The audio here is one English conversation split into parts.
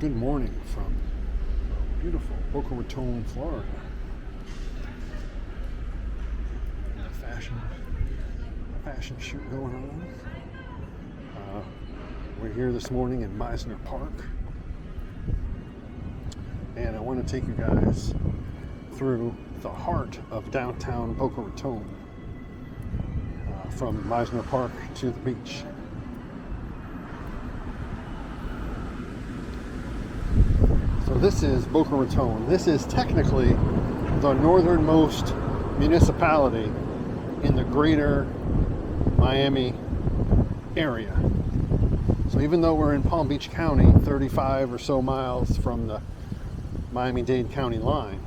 Good morning from beautiful Boca Raton, Florida. A fashion shoot going on. We're here this morning in Mizner Park, and I want to take you guys through the heart of downtown Boca Raton, from Mizner Park to the beach. So this is Boca Raton. This is technically the northernmost municipality in the greater Miami area. So even though we're in Palm Beach County, 35 or so miles from the Miami-Dade County line,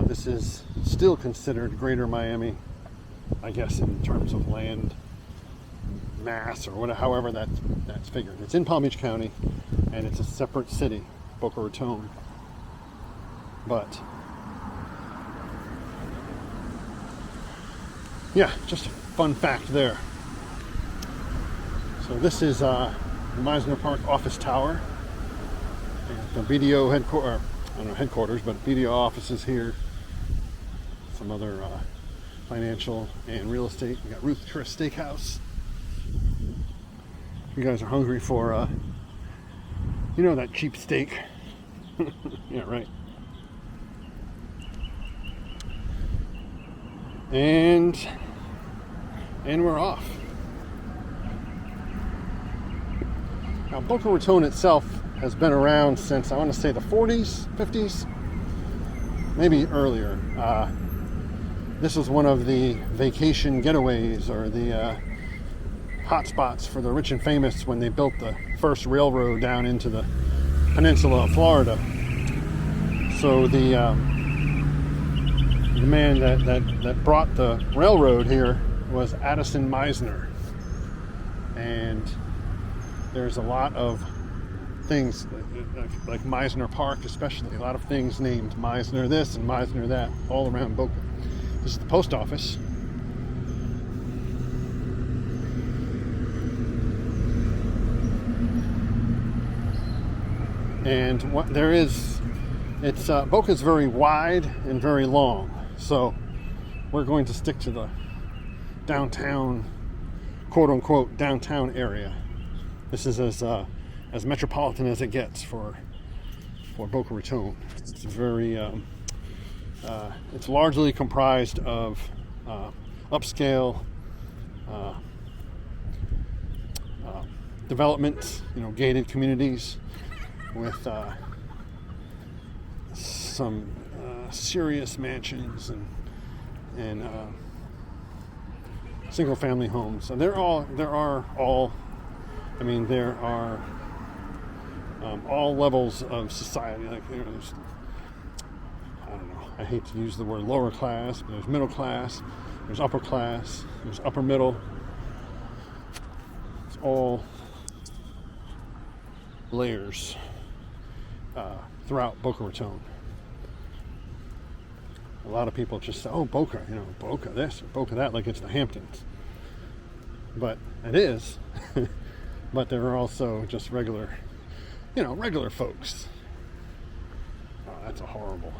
this is still considered greater Miami, I guess, in terms of land mass or whatever, however that's figured. It's in Palm Beach County, and it's a separate city, Boca Raton. But yeah, just a fun fact there. So this is the Mizner Park office tower. The BDO headquarters, but BDO offices here. Some other financial and real estate. We got Ruth Chris Steakhouse. You guys are hungry for, that cheap steak. Yeah, right. And we're off. Now, Boca Raton itself has been around since, I want to say, the 40s, 50s, maybe earlier. This was one of the vacation getaways, or the hotspots for the rich and famous when they built the first railroad down into the peninsula of Florida. So the man that brought the railroad here was Addison Mizner, and there's a lot of things like Mizner Park, especially a lot of things named Mizner this and Mizner that all around Boca. This is the post office. And what there is, Boca's very wide and very long. So we're going to stick to the downtown, quote unquote, downtown area. This is as metropolitan as it gets for Boca Raton. It's very, it's largely comprised of upscale developments, gated communities, with some serious mansions and single-family homes. And there are all levels of society. Like there's, I don't know, I hate to use the word lower class, but there's middle class, there's upper class, there's upper middle. It's all layers throughout Boca Raton. A lot of people just say, oh, Boca, Boca this or Boca that, like it's the Hamptons. But it is. But there are also just regular folks. Oh, that's a horrible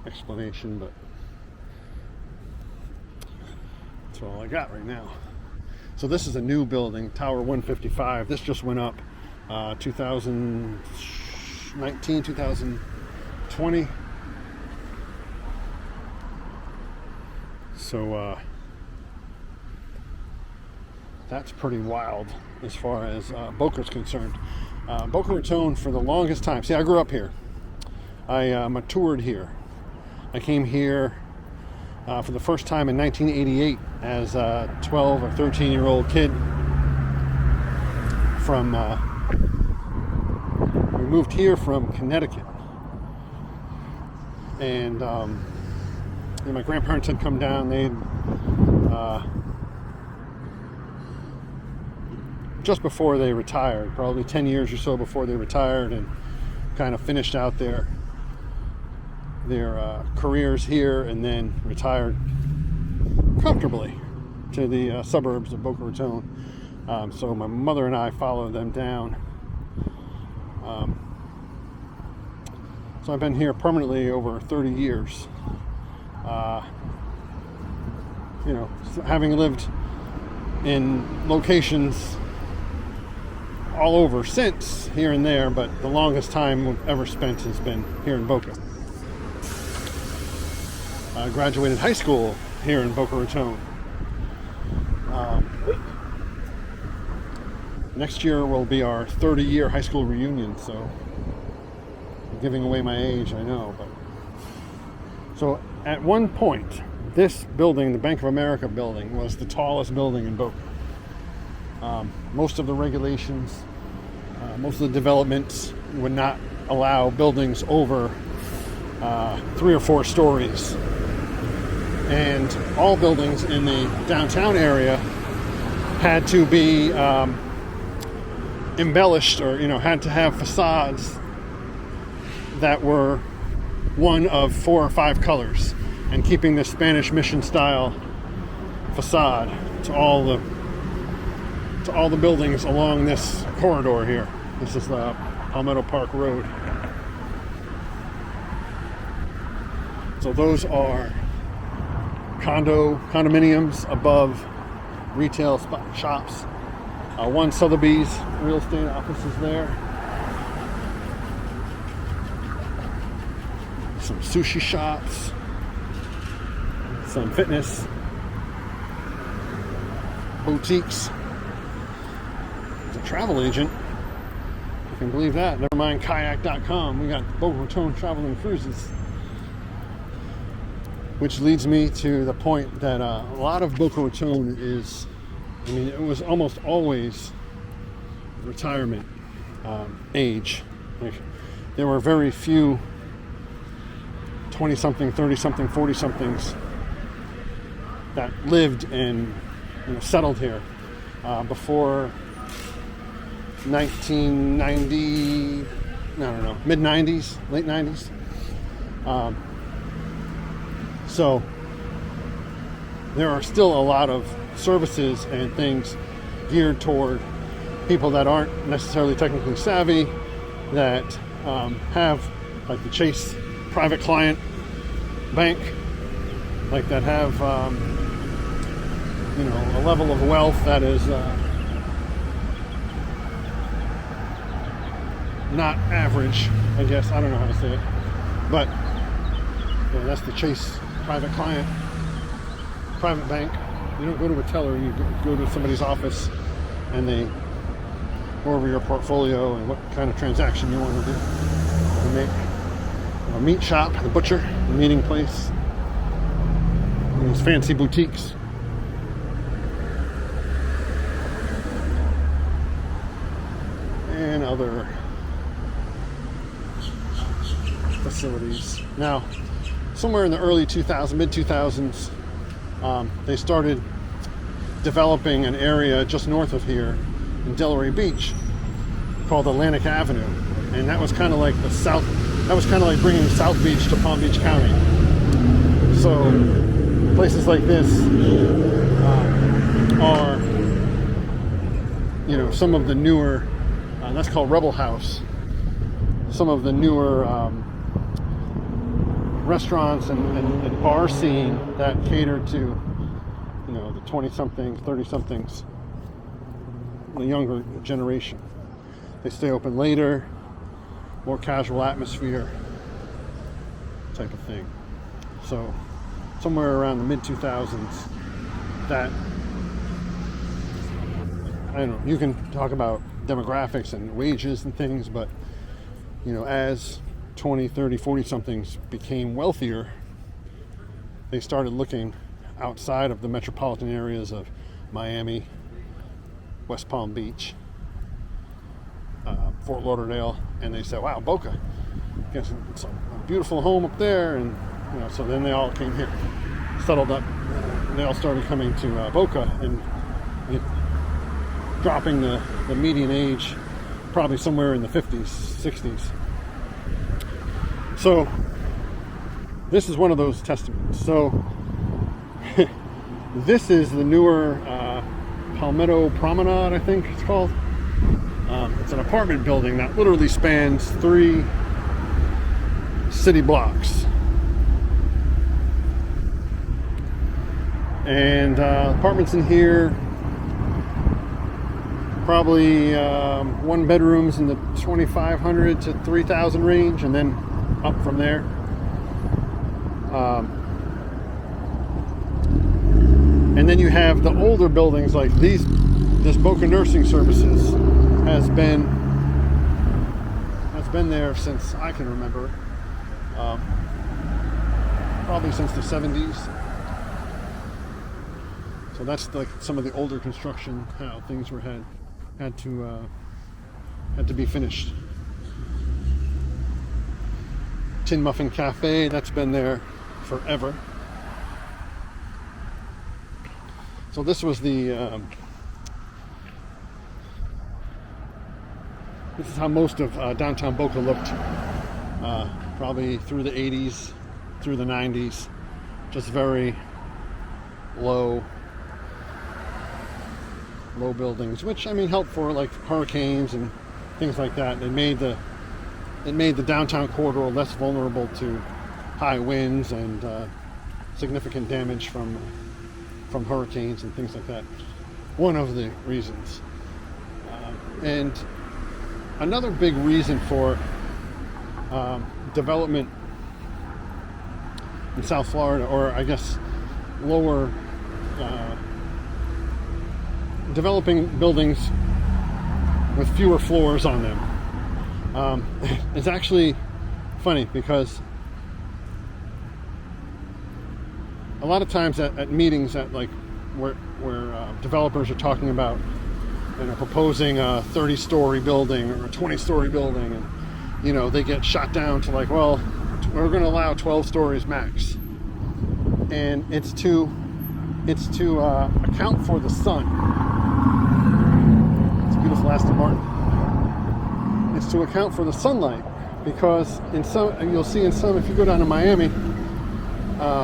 explanation, but that's all I got right now. So this is a new building, Tower 155. This just went up 2019, 2020. So that's pretty wild as far as Boca's concerned. Boca Raton, for the longest time. See, I grew up here. I matured here. I came here for the first time in 1988 as a 12 or 13-year-old kid from, we moved here from Connecticut. And my grandparents had come down. They'd just before they retired, probably 10 years or so before they retired, and kind of finished out their careers here, and then retired comfortably to the suburbs of Boca Raton. So my mother and I followed them down. So I've been here permanently over 30 years. Having lived in locations all over since, here and there, but the longest time we've ever spent has been here in Boca. I graduated high school here in Boca Raton. Next year will be our 30-year high school reunion, so I'm giving away my age, I know. But so at one point, this building, the Bank of America building, was the tallest building in Boca. Most of the regulations, most of the developments would not allow buildings over 3 or 4 stories. And all buildings in the downtown area had to be embellished, or had to have facades that were one of 4 or 5 colors, and keeping the Spanish Mission style facade to all the buildings along this corridor here. This is the Palmetto Park Road. So those are condominiums above retail shops. One Sotheby's real estate office is there. Some sushi shops. Some fitness. Boutiques. There's a travel agent. You can believe that. Never mind kayak.com. We got Boca Raton Travel and Cruises. Which leads me to the point that a lot of Boca Raton is, it was almost always retirement age. Like, there were very few 20-something, 30-something, 40-somethings that lived and settled here before 1990, mid-90s, late 90s. So there are still a lot of services and things geared toward people that aren't necessarily technically savvy, that have, like the Chase private client bank, like that have a level of wealth that is not average, I guess. I don't know how to say it, but that's the Chase private client private bank. You don't go to a teller, you go to somebody's office and they go over your portfolio and what kind of transaction you want to do. You make a meat shop, the butcher, the meeting place, these fancy boutiques. And other facilities. Now, somewhere in the early 2000s, mid-2000s, they started developing an area just north of here in Delray Beach called Atlantic Avenue. And that was kind of like bringing South Beach to Palm Beach County. So places like this are, some of the newer, that's called Rebel House, some of the newer restaurants and bar scene that cater to the 20-somethings, 30-somethings, the younger generation. They stay open later, more casual atmosphere type of thing. So somewhere around the mid-2000s, that, I don't know, you can talk about demographics and wages and things, but as 20, 30, 40-somethings became wealthier, they started looking outside of the metropolitan areas of Miami, West Palm Beach, Fort Lauderdale, and they said, wow, Boca, it's a beautiful home up there. And so then they all came here, settled up. They all started coming to Boca, and dropping the median age probably somewhere in the 50s, 60s. So this is one of those testaments. So this is the newer Palmetto Promenade, I think it's called. It's an apartment building that literally spans 3 city blocks. And apartments in here, probably 1 bedrooms in the 2,500 to 3,000 range, and then up from there. And then you have the older buildings like these. This Boca Nursing Services has been there since I can remember, probably since the 70s. So that's like some of the older construction, how things were had to be finished. Tin Muffin Cafe, that's been there forever. So this was the this is how most of downtown Boca looked, probably through the 80s, through the 90s. Just very low buildings, which I mean helped for like hurricanes and things like that. It made the downtown corridor less vulnerable to high winds and significant damage from hurricanes and things like that. One of the reasons. And another big reason for development in South Florida, or I guess lower, developing buildings with fewer floors on them. It's actually funny because a lot of times at meetings at like where developers are talking about, you know, proposing a 30-story building or a 20-story building, and you know they get shot down to like, well, we're going to allow 12 stories max, and it's to account for the sun. It's a beautiful Aston Martin. It's to account for the sunlight, because in some, you'll see in some, if you go down to Miami,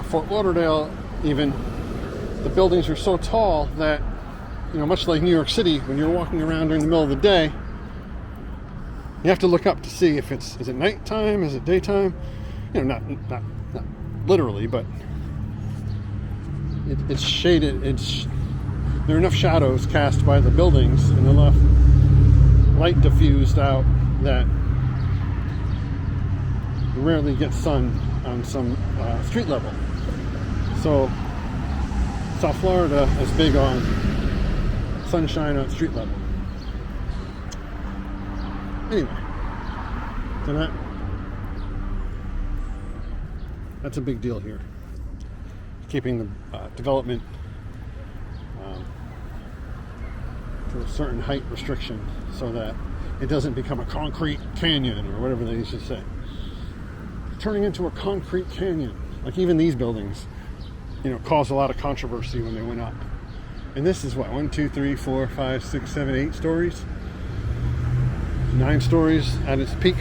Fort Lauderdale even, the buildings are so tall that, you know, much like New York City, when you're walking around during the middle of the day, you have to look up to see if is it nighttime, is it daytime? You know, not literally, but it's shaded. There are enough shadows cast by the buildings and enough light diffused out that you rarely get sun on some street level. So South Florida is big on sunshine on street level. Anyway, so that's a big deal here. Keeping the development to a certain height restriction so that it doesn't become a concrete canyon or whatever they used to say. Turning into a concrete canyon, like even these buildings, you know, caused a lot of controversy when they went up. And this is what, 1, 2, 3, 4, 5, 6, 7, 8 stories? 9 stories at its peak.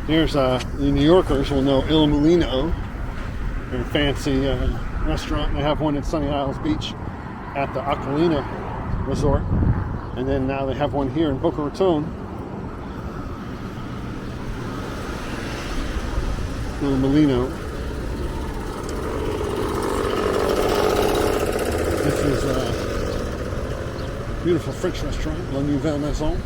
Here's the New Yorkers will know Il Mulino, very fancy restaurant. They have one at Sunny Isles Beach at the Aquilina Resort, and then now they have one here in Boca Raton. Il Mulino. This is a beautiful French restaurant, La Nouvelle Maison.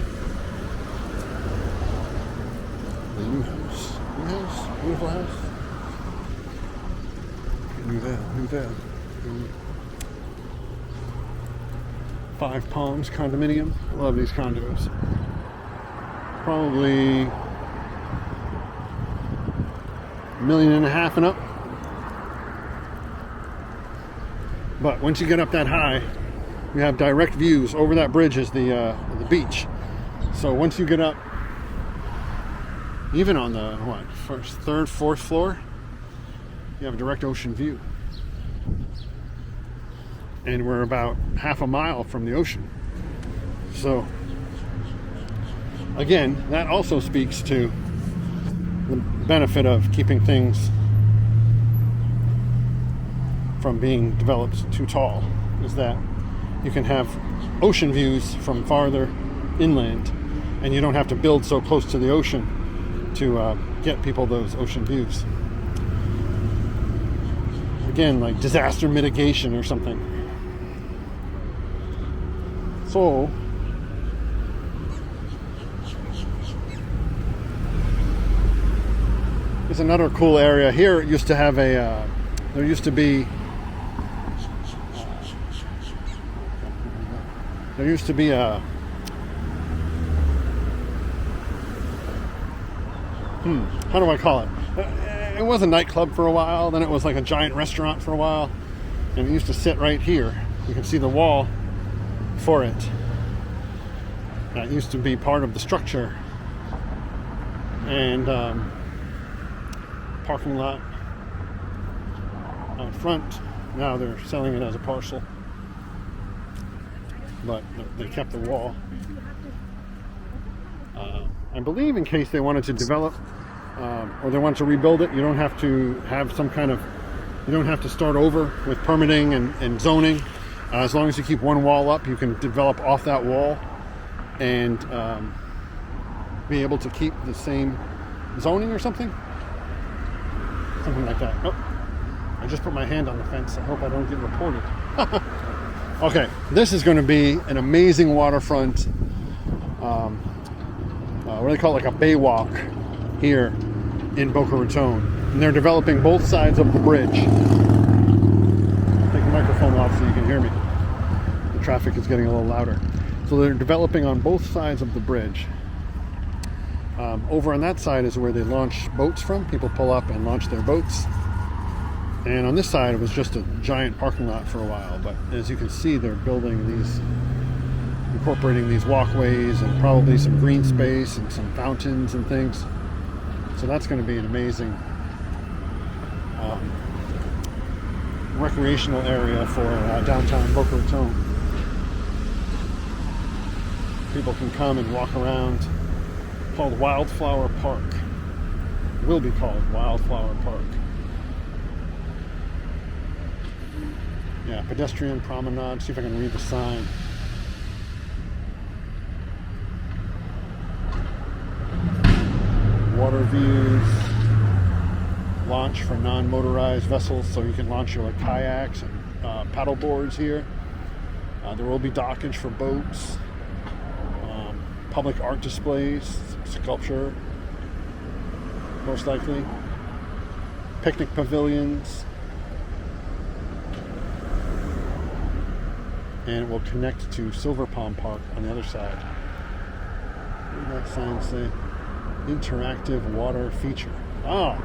The new house. New house. Beautiful house. Nouvelle. 5 Palms condominium. I love these condos. Probably $1.5 million and up. But once you get up that high, you have direct views. Over that bridge is the beach. So once you get up, even on the first, third, fourth floor, you have a direct ocean view. And we're about half a mile from the ocean. So again, that also speaks to the benefit of keeping things from being developed too tall, is that you can have ocean views from farther inland, and you don't have to build so close to the ocean to get people those ocean views. Again, like disaster mitigation or something. So there's another cool area here. It used to have there used to be a how do I call it? It was a nightclub for a while, then it was like a giant restaurant for a while, and it used to sit right here. You can see the wall for it. That used to be part of the structure. And parking lot out front. Now they're selling it as a parcel, but they kept the wall. I believe in case they wanted to develop or they wanted to rebuild it, you don't have to have you don't have to start over with permitting and zoning. As long as you keep one wall up, you can develop off that wall and be able to keep the same zoning or something like that. Oh, I just put my hand on the fence. I hope I don't get reported. Okay, this is going to be an amazing waterfront. What do they call it? Like a bay walk here in Boca Raton. And they're developing both sides of the bridge. Take the microphone off so you can hear me. The traffic is getting a little louder. So they're developing on both sides of the bridge. Over on that side is where they launch boats from. People pull up and launch their boats. And on this side, it was just a giant parking lot for a while. But as you can see, they're incorporating these walkways and probably some green space and some fountains and things. So that's going to be an amazing recreational area for downtown Boca Raton. People can come and walk around. Called Wildflower Park. Will be called Wildflower Park. Yeah, pedestrian promenade. See if I can read the sign. Water views. Launch for non-motorized vessels, so you can launch your kayaks and paddle boards here. There will be dockage for boats. Public art displays, sculpture, most likely. Picnic pavilions. And it will connect to Silver Palm Park on the other side. What does that sign say? Interactive water feature. Ah,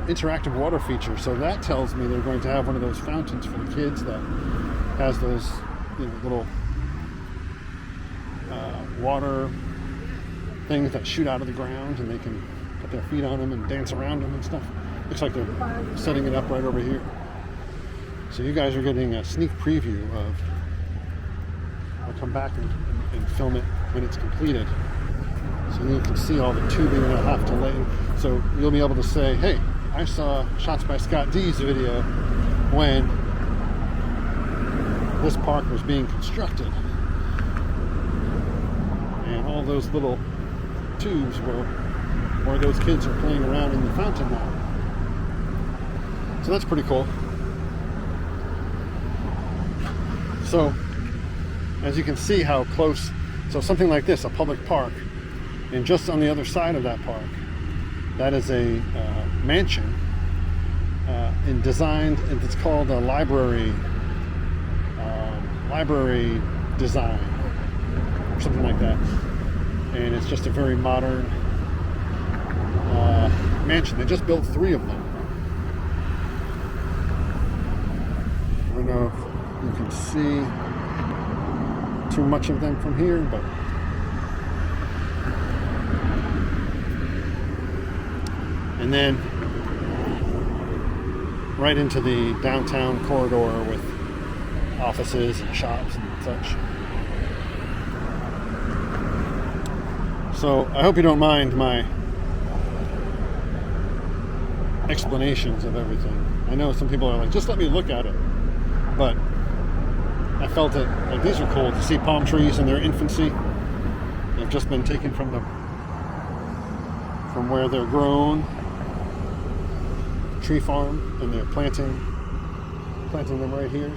interactive water feature. So that tells me they're going to have one of those fountains for the kids that has those little water things that shoot out of the ground, and they can put their feet on them and dance around them and stuff. Looks like they're setting it up right over here. So you guys are getting a sneak preview of. I'll come back and film it when it's completed, so you can see all the tubing they'll have to lay. So you'll be able to say, "Hey, I saw Shots by Scott D's video when this park was being constructed, and all those little tubes where those kids are playing around in the fountain now." So that's pretty cool. So as you can see how close, so something like this, a public park, and just on the other side of that park, that is a mansion and designed, and it's called a library design or something like that. And it's just a very modern mansion. They just built 3 of them. I don't know if you can see too much of them from here, but and then right into the downtown corridor with offices and shops and such. So I hope you don't mind my explanations of everything. I know some people are like, just let me look at it. But I felt it, like, these are cool to see palm trees in their infancy. They've just been taken from where they're grown, tree farm, and they're planting them right here.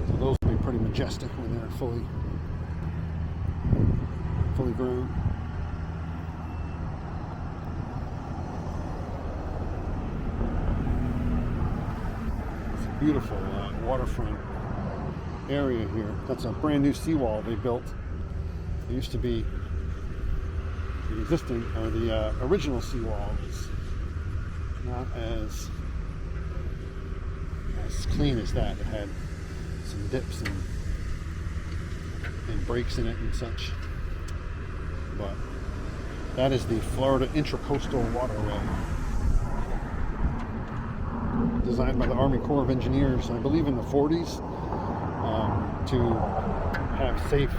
So those will be pretty majestic when they're fully grown. It's a beautiful waterfront area here. That's a brand new seawall they built. It used to be the original seawall was not as clean as that. It had some dips and breaks in it and such. But that is the Florida Intracoastal Waterway, designed by the Army Corps of Engineers, I believe in the 40s, to have safe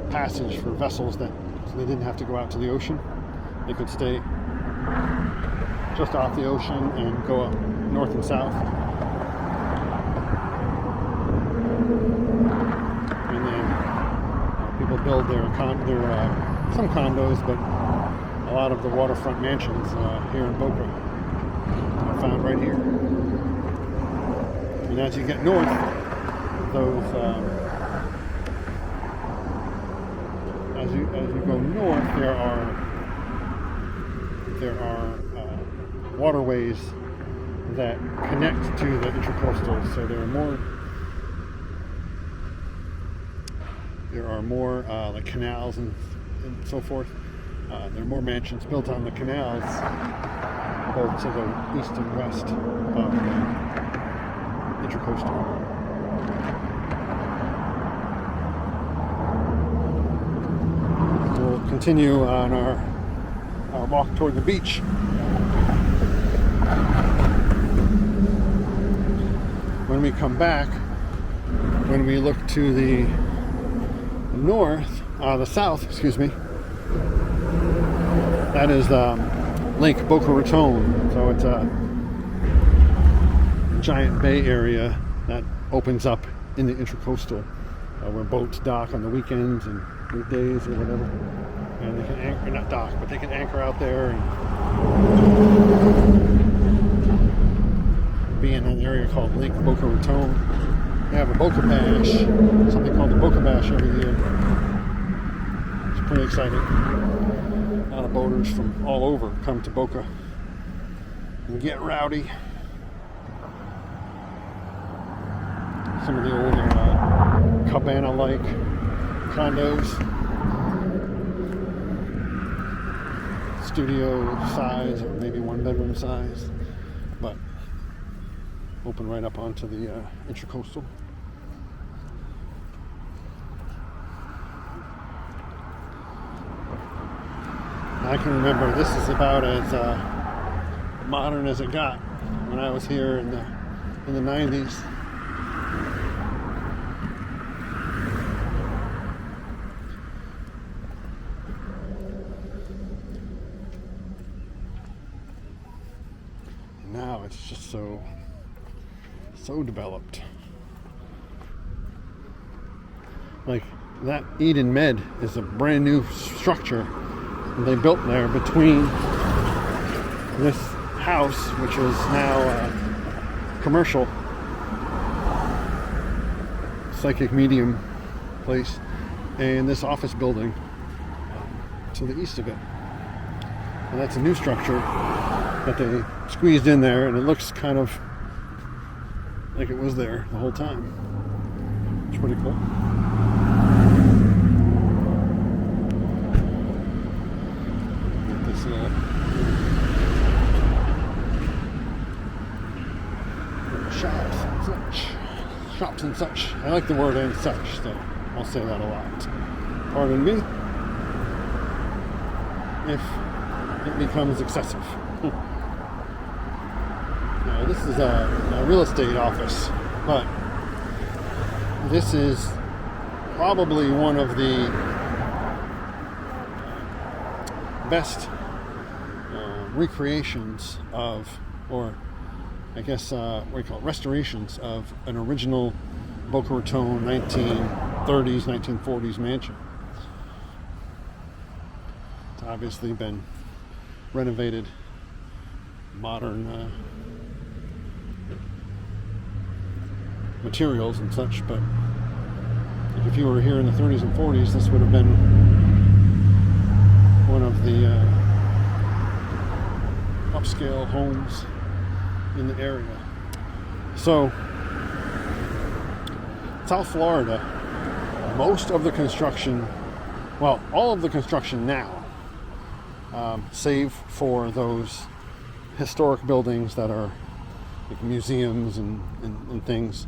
passage for vessels so they didn't have to go out to the ocean. They could stay just off the ocean and go up north and south. And then people build some condos, but a lot of the waterfront mansions here in Boca are found right here. And as you get north, as you go north, there are waterways that connect to the intracoastal. So there are more like canals and so forth. There are more mansions built on the canals, both to the east and west of the intracoastal. We'll continue on our walk toward the beach. When we come back, when we look to the south, that is Lake Boca Raton. So it's a giant bay area that opens up in the intracoastal, where boats dock on the weekends and weekdays or whatever. And they can anchor, not dock, but they can anchor out there and be in an area called Lake Boca Raton. They have a Boca Bash, something called the Boca Bash every year. It's pretty exciting. A lot of boaters from all over come to Boca and get rowdy. Some of the older cabana-like condos, studio size or maybe one bedroom size, but open right up onto the intracoastal. I can remember this is about as modern as it got when I was here in the 90s. And now it's just so developed. Like that Eden Med is a brand new structure they built there between this house, which is now a commercial psychic medium place, and this office building to the east of it. And that's a new structure that they squeezed in there, and it looks kind of like it was there the whole time. It's pretty cool. Shops and such. I like the word "and such," so I'll say that a lot. Pardon me if it becomes excessive. Now, this is a real estate office, but this is probably one of the best recreations of, or I guess, what do you call it, restorations of an original Boca Raton 1930s, 1940s mansion. It's obviously been renovated, modern materials and such, but if you were here in the 30s and 40s, this would have been one of the upscale homes in the area. So, South Florida, most of the construction, well, all of the construction now, save for those historic buildings that are like museums and things,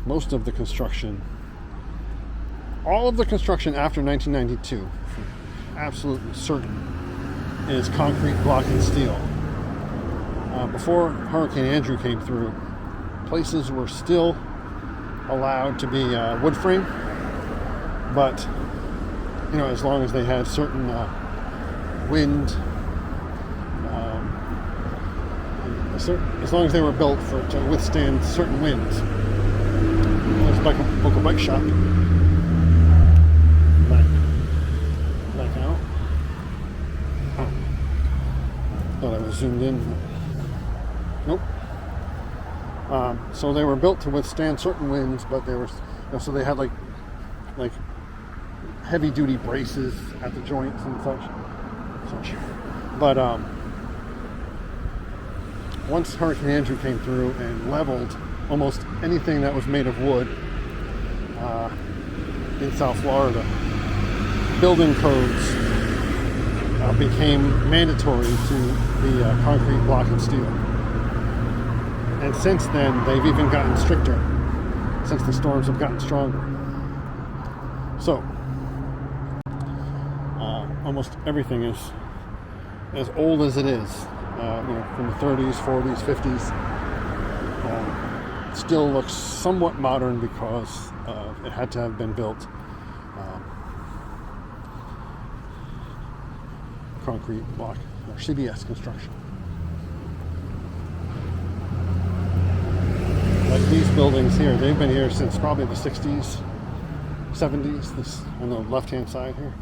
most of the construction, all of the construction after 1992, absolutely certain, is concrete, block, and steel. Before Hurricane Andrew came through, places were still allowed to be wood frame, but as long as they had certain wind, as long as they were built to withstand certain winds. There's a local bike shop. Back out. Oh. Thought I was zoomed in. Nope. So they were built to withstand certain winds, but they were, so they had like heavy duty braces at the joints and such. But once Hurricane Andrew came through and leveled almost anything that was made of wood in South Florida, building codes became mandatory to the concrete, block, and steel. And since then, they've even gotten stricter since the storms have gotten stronger. So, almost everything is as old as it is, from the 30s, 40s, 50s. Still looks somewhat modern because it had to have been built concrete, block, or CBS construction. Like these buildings here, they've been here since probably the 60s, 70s, this on the left-hand side here.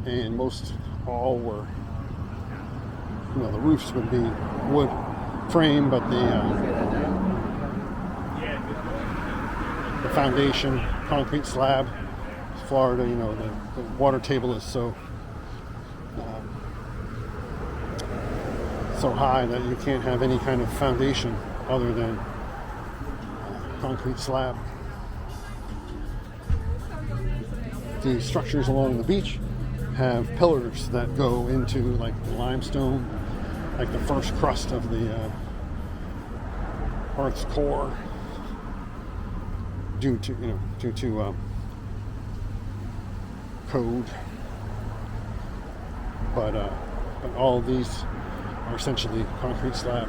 And most all were, the roofs would be wood frame, but the foundation, concrete slab. Florida, the water table is so high that you can't have any kind of foundation other than concrete slab. The structures along the beach have pillars that go into like limestone, like the first crust of the Earth's core, due to code. But all of these are essentially concrete slab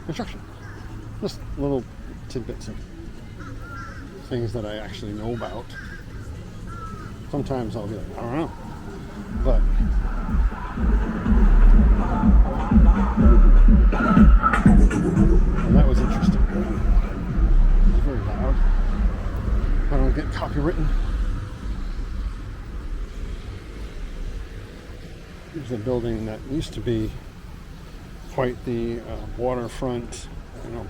construction. Just little tidbits of things that I actually know about. Sometimes I'll be like, I don't know. But well, that was interesting. It was very loud. I don't get copywritten. There's a building that used to be quite the waterfront,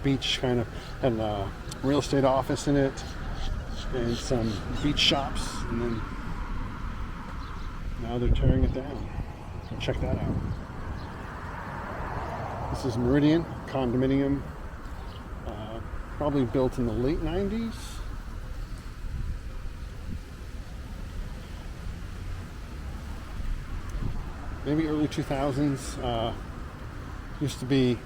beach kind of, had a real estate office in it and some beach shops, and then now they're tearing it down. So check that out. This is Meridian condominium, probably built in the late 90s. Maybe early 2000s. Used to be,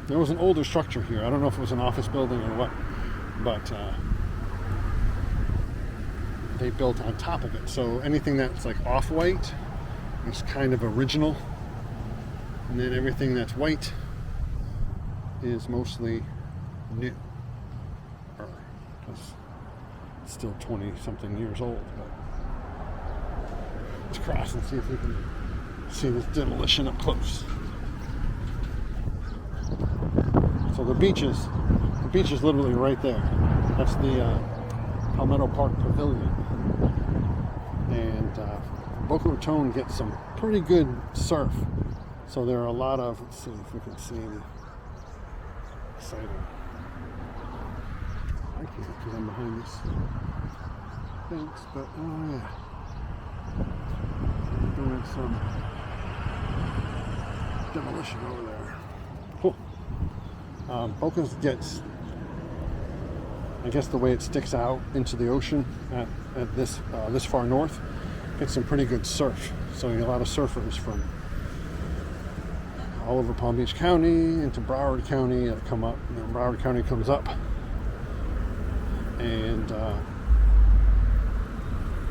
there was an older structure here. I don't know if it was an office building or what, but they built on top of it. So anything that's like off-white is kind of original, and then everything that's white is mostly new. Because it's still 20-something years old. But let's cross and see if we can see this demolition up close. So the beach is literally right there. That's the Palmetto Park Pavilion. And Boca Raton gets some pretty good surf. So there are a lot of, let's see if we can see any exciting. I can't because I'm behind this fence, but oh yeah. Doing some demolition over there. Cool. Boca's gets, I guess the way it sticks out into the ocean at this far north, gets some pretty good surf. So you get a lot of surfers from all over Palm Beach County into Broward County that come up. And then Broward County comes up and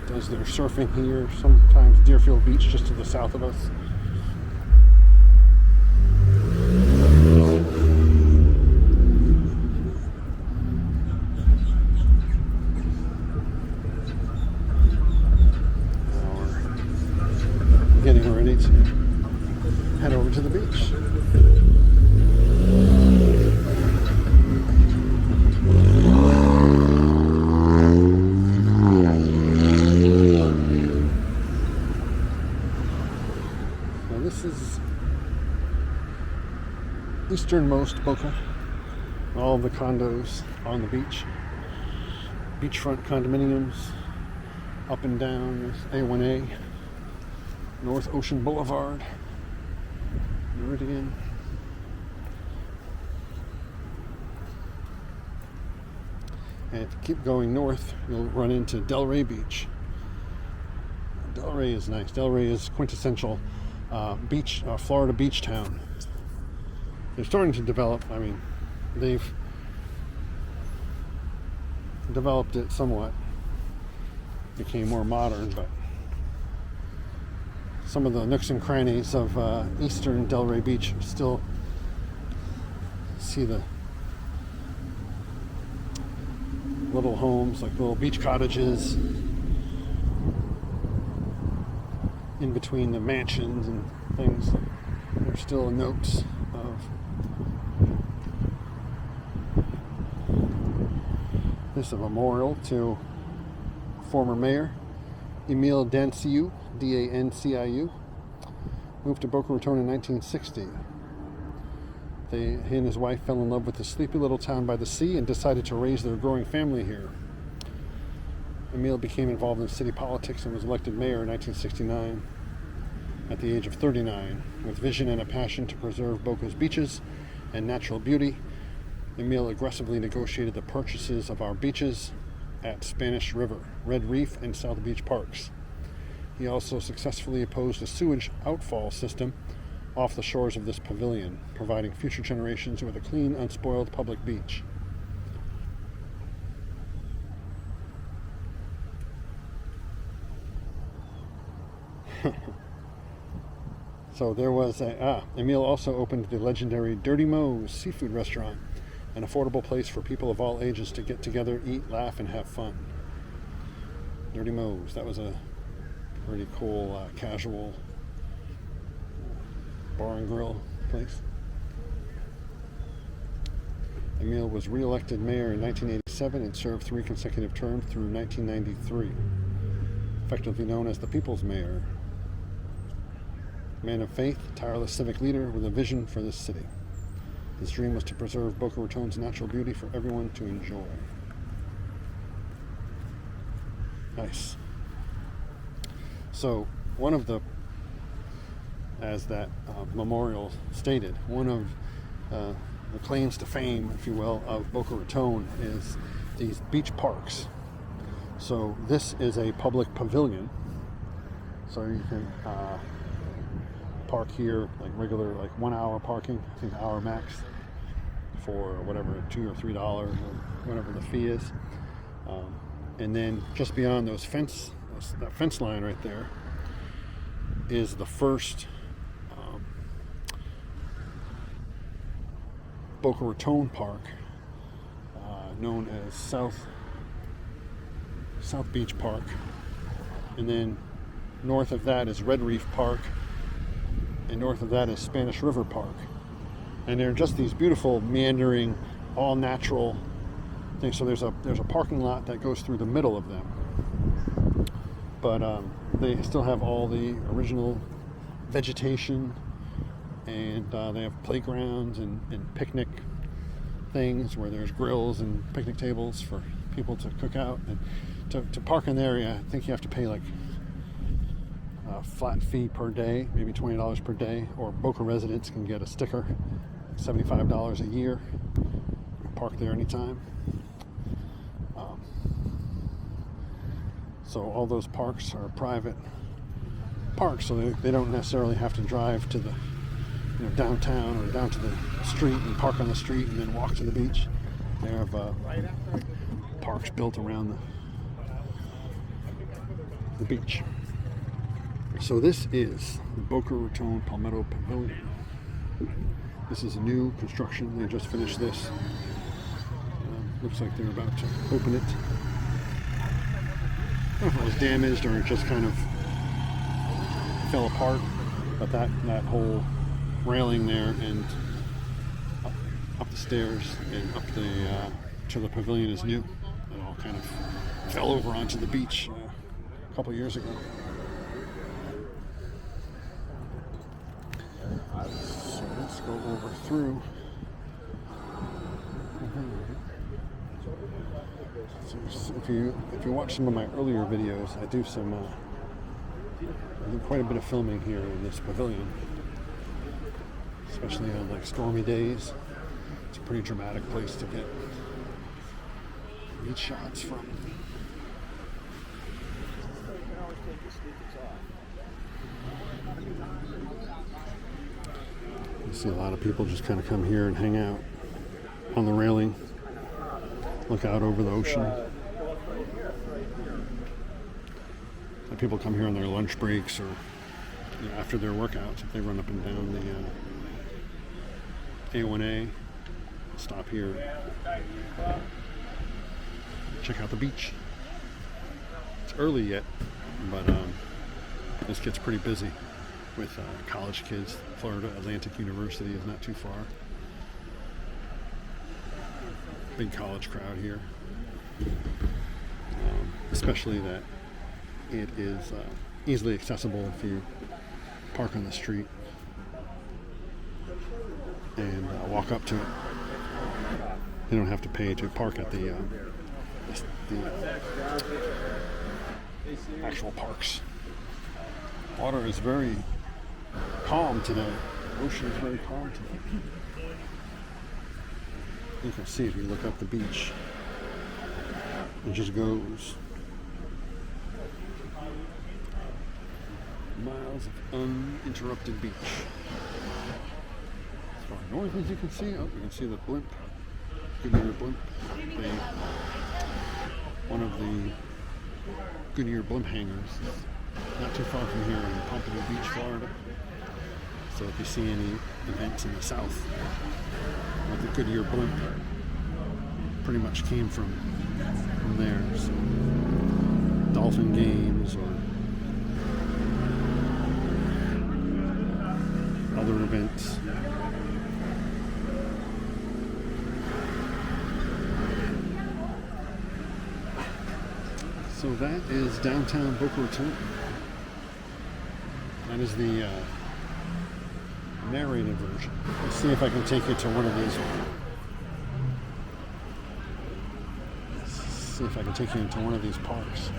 does their surfing here. Sometimes Deerfield Beach just to the south of us. Getting ready to head over to the beach. Now this is easternmost Boca. All of the condos on the beach. Beachfront condominiums up and down A1A. North Ocean Boulevard, Meridian. And if you keep going north, you'll run into Delray Beach. Delray is nice. Delray is quintessential Florida beach town. They're starting to develop. I mean, they've developed it somewhat. Became more modern, but some of the nooks and crannies of eastern Delray Beach still see the little homes, like little beach cottages in between the mansions and things. There's still notes of this, a memorial to former mayor Emile Danciu, Danciu, moved to Boca Raton in 1960. He and his wife fell in love with the sleepy little town by the sea and decided to raise their growing family here. Emile became involved in city politics and was elected mayor in 1969 at the age of 39. With vision and a passion to preserve Boca's beaches and natural beauty, Emile aggressively negotiated the purchases of our beaches at Spanish River, Red Reef, and South Beach parks. He also successfully opposed a sewage outfall system off the shores of this pavilion, providing future generations with a clean, unspoiled public beach. So there was Emile also opened the legendary Dirty Mo's seafood restaurant, an affordable place for people of all ages to get together, eat, laugh, and have fun. Dirty Mo's, that was a pretty cool, casual bar and grill place. Emile was re-elected mayor in 1987 and served 3 consecutive terms through 1993, effectively known as the People's Mayor. Man of faith, tireless civic leader with a vision for this city. His dream was to preserve Boca Raton's natural beauty for everyone to enjoy. Nice. So, one of the, as that memorial stated, one of the claims to fame, if you will, of Boca Raton is these beach parks. So this is a public pavilion. So you can park here, like regular, like 1 hour parking, I think hour max, for whatever, $2 or $3 or whatever the fee is. And then just beyond that fence line right there is the first Boca Raton Park, known as South Beach Park, and then north of that is Red Reef Park, and north of that is Spanish River Park, and they're just these beautiful meandering, all natural things. So there's a parking lot that goes through the middle of them, but they still have all the original vegetation, and they have playgrounds and picnic things where there's grills and picnic tables for people to cook out. And to park in the area, I think you have to pay like a flat fee per day, maybe $20 per day, or Boca residents can get a sticker, $75 a year. You can park there anytime. So all those parks are private parks, so they don't necessarily have to drive to the downtown or down to the street and park on the street and then walk to the beach. They have parks built around the beach. So this is the Boca Raton Palmetto Pavilion. This is a new construction. They just finished this. Looks like they're about to open it. I don't know if it was damaged or it just kind of fell apart, but that whole railing there and up the stairs and up to the pavilion is new. It all kind of fell over onto the beach a couple years ago. So let's go over through. So if you watch some of my earlier videos, I do quite a bit of filming here in this pavilion, especially on like stormy days. It's a pretty dramatic place to get shots from. You see a lot of people just kind of come here and hang out on the railing, look out over the ocean. And people come here on their lunch breaks or after their workouts. If they run up and down the A1A, stop here, check out the beach. It's early yet, but this gets pretty busy with college kids. Florida Atlantic University is not too far. Big college crowd here, especially that it is easily accessible if you park on the street and walk up to it. You don't have to pay to park at the actual parks. Water is very calm today. The ocean is very calm today. You can see if you look up the beach, it just goes miles of uninterrupted beach. As far north as you can see, you can see the blimp, Goodyear blimp. One of the Goodyear blimp hangars is not too far from here in Palmetto Beach, Florida. So if you see any events in the south, the Goodyear blimp pretty much came from there. So dolphin games or other events. So that is downtown Boca Raton. That is the narrated version. Let's see if I can take you to one of these. Let's see if I can take you into one of these parks.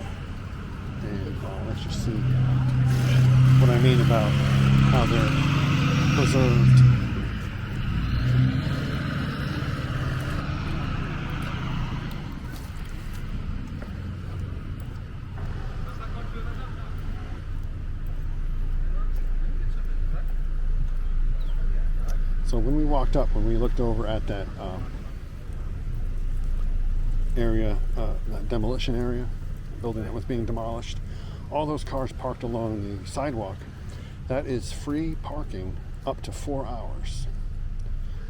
And let's just see what I mean about how they're preserved. So when we walked up, when we looked over at that area, that demolition area, the building that was being demolished, all those cars parked along the sidewalk That is free parking up to 4 hours.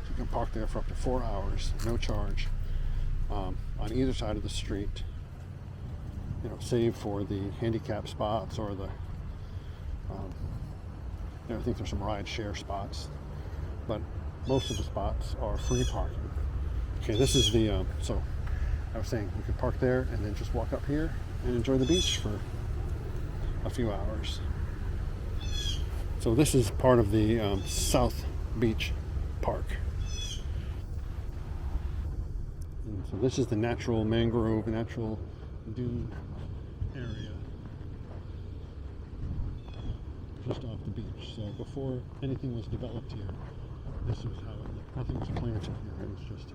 So you can park there for up to 4 hours, no charge, on either side of the street. Save for the handicap spots or the, I think there's some ride share spots, but most of the spots are free parking. Okay, this is the, so I was saying you can park there and then just walk up here and enjoy the beach for a few hours. So this is part of the South Beach Park. And so this is the natural mangrove, natural dune area just off the beach. So before anything was developed here, this was how it looked. Nothing was planted here. It was just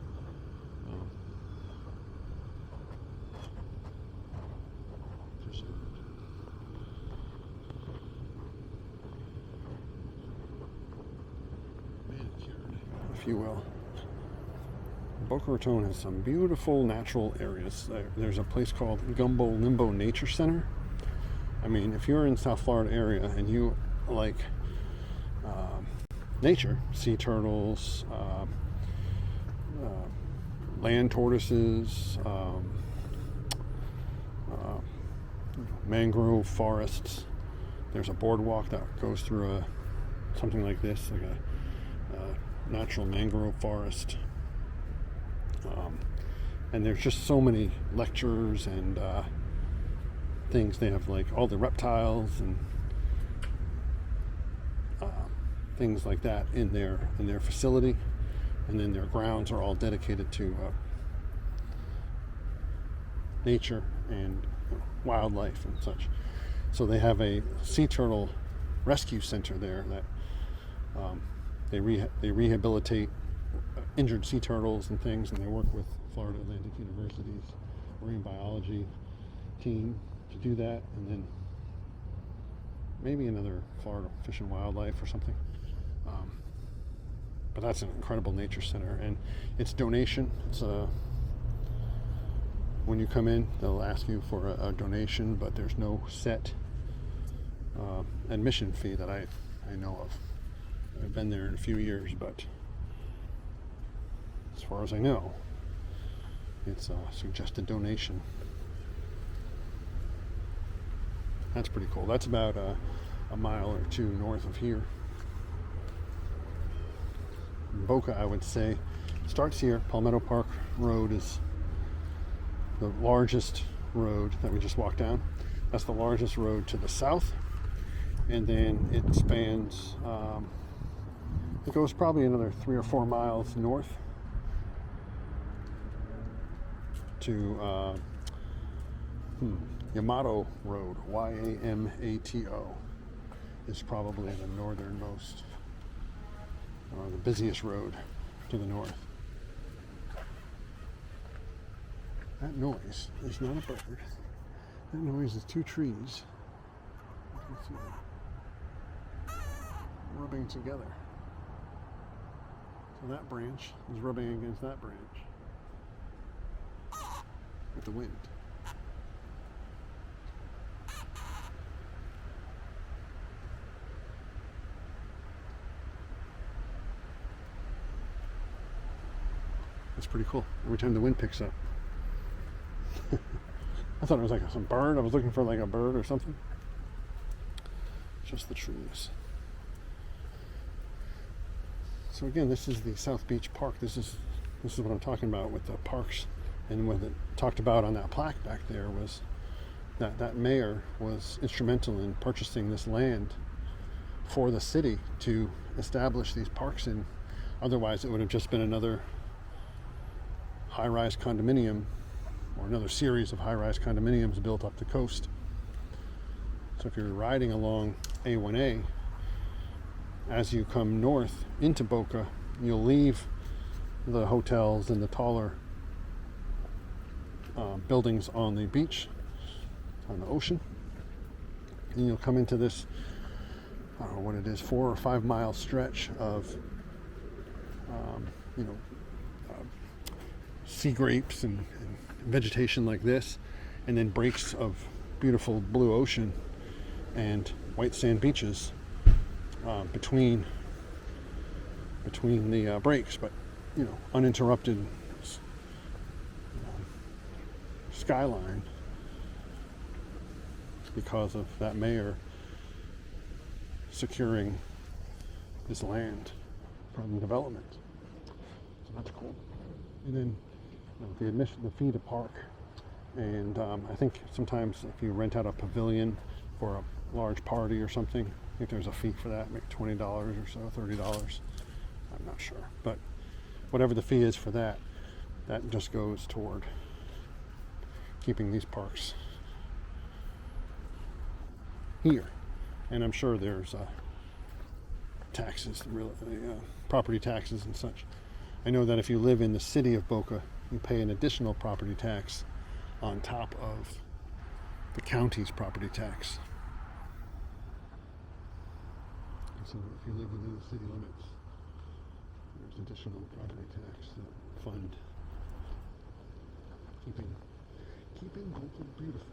manicured, if you will. Boca Raton has some beautiful natural areas. There's a place called Gumbo Limbo Nature Center. I mean, if you're in South Florida area and you like nature, sea turtles, land tortoises, mangrove forests, there's a boardwalk that goes through something like this, like a natural mangrove forest. And there's just so many lectures and things. They have like all the reptiles and things like that in their facility, and then their grounds are all dedicated to nature and wildlife and such. So they have a sea turtle rescue center there that they rehabilitate injured sea turtles and things, and they work with Florida Atlantic University's marine biology team to do that, and then maybe another Florida Fish and Wildlife or something. But that's an incredible nature center, and it's donation. It's when you come in, they'll ask you for a donation, but there's no set admission fee that I know of. I've been there in a few years, but as far as I know, it's a suggested donation. That's pretty cool. That's about a mile or two north of here. Boca, I would say, starts here. Palmetto Park Road is the largest road that we just walked down. That's the largest road to the south, and then it spans, it goes probably another 3 or 4 miles north to Yamato Road. Yamato is probably the northernmost, or the busiest road to the north. That noise is not a bird. That noise is 2 trees. You can see them rubbing together. So that branch is rubbing against that branch with the wind. It's pretty cool every time the wind picks up. I thought it was like some bird. I was looking for like a bird or something. Just the trees. So again, this is the South Beach Park. This is what I'm talking about with the parks. And what it talked about on that plaque back there was that mayor was instrumental in purchasing this land for the city to establish these parks in. Otherwise, it would have just been another high-rise condominium, or another series of high-rise condominiums built up the coast. So if you're riding along A1A, as you come north into Boca, you'll leave the hotels and the taller buildings on the beach, on the ocean, and you'll come into this, I don't know what it is, 4 or 5 mile stretch of sea grapes and vegetation like this, and then breaks of beautiful blue ocean and white sand beaches between the breaks, but uninterrupted skyline because of that mayor securing his land from development. So that's cool. And then the admission, the fee to park, and I think sometimes if you rent out a pavilion for a large party or something, I think there's a fee for that, maybe $20 or so, $30. I'm not sure, but whatever the fee is for that, that just goes toward keeping these parks here. And I'm sure there's taxes, property taxes and such. I know that if you live in the city of Boca, you pay an additional property tax on top of the county's property tax. And so if you live within the city limits, there's additional property tax that fund keeping Boca beautiful.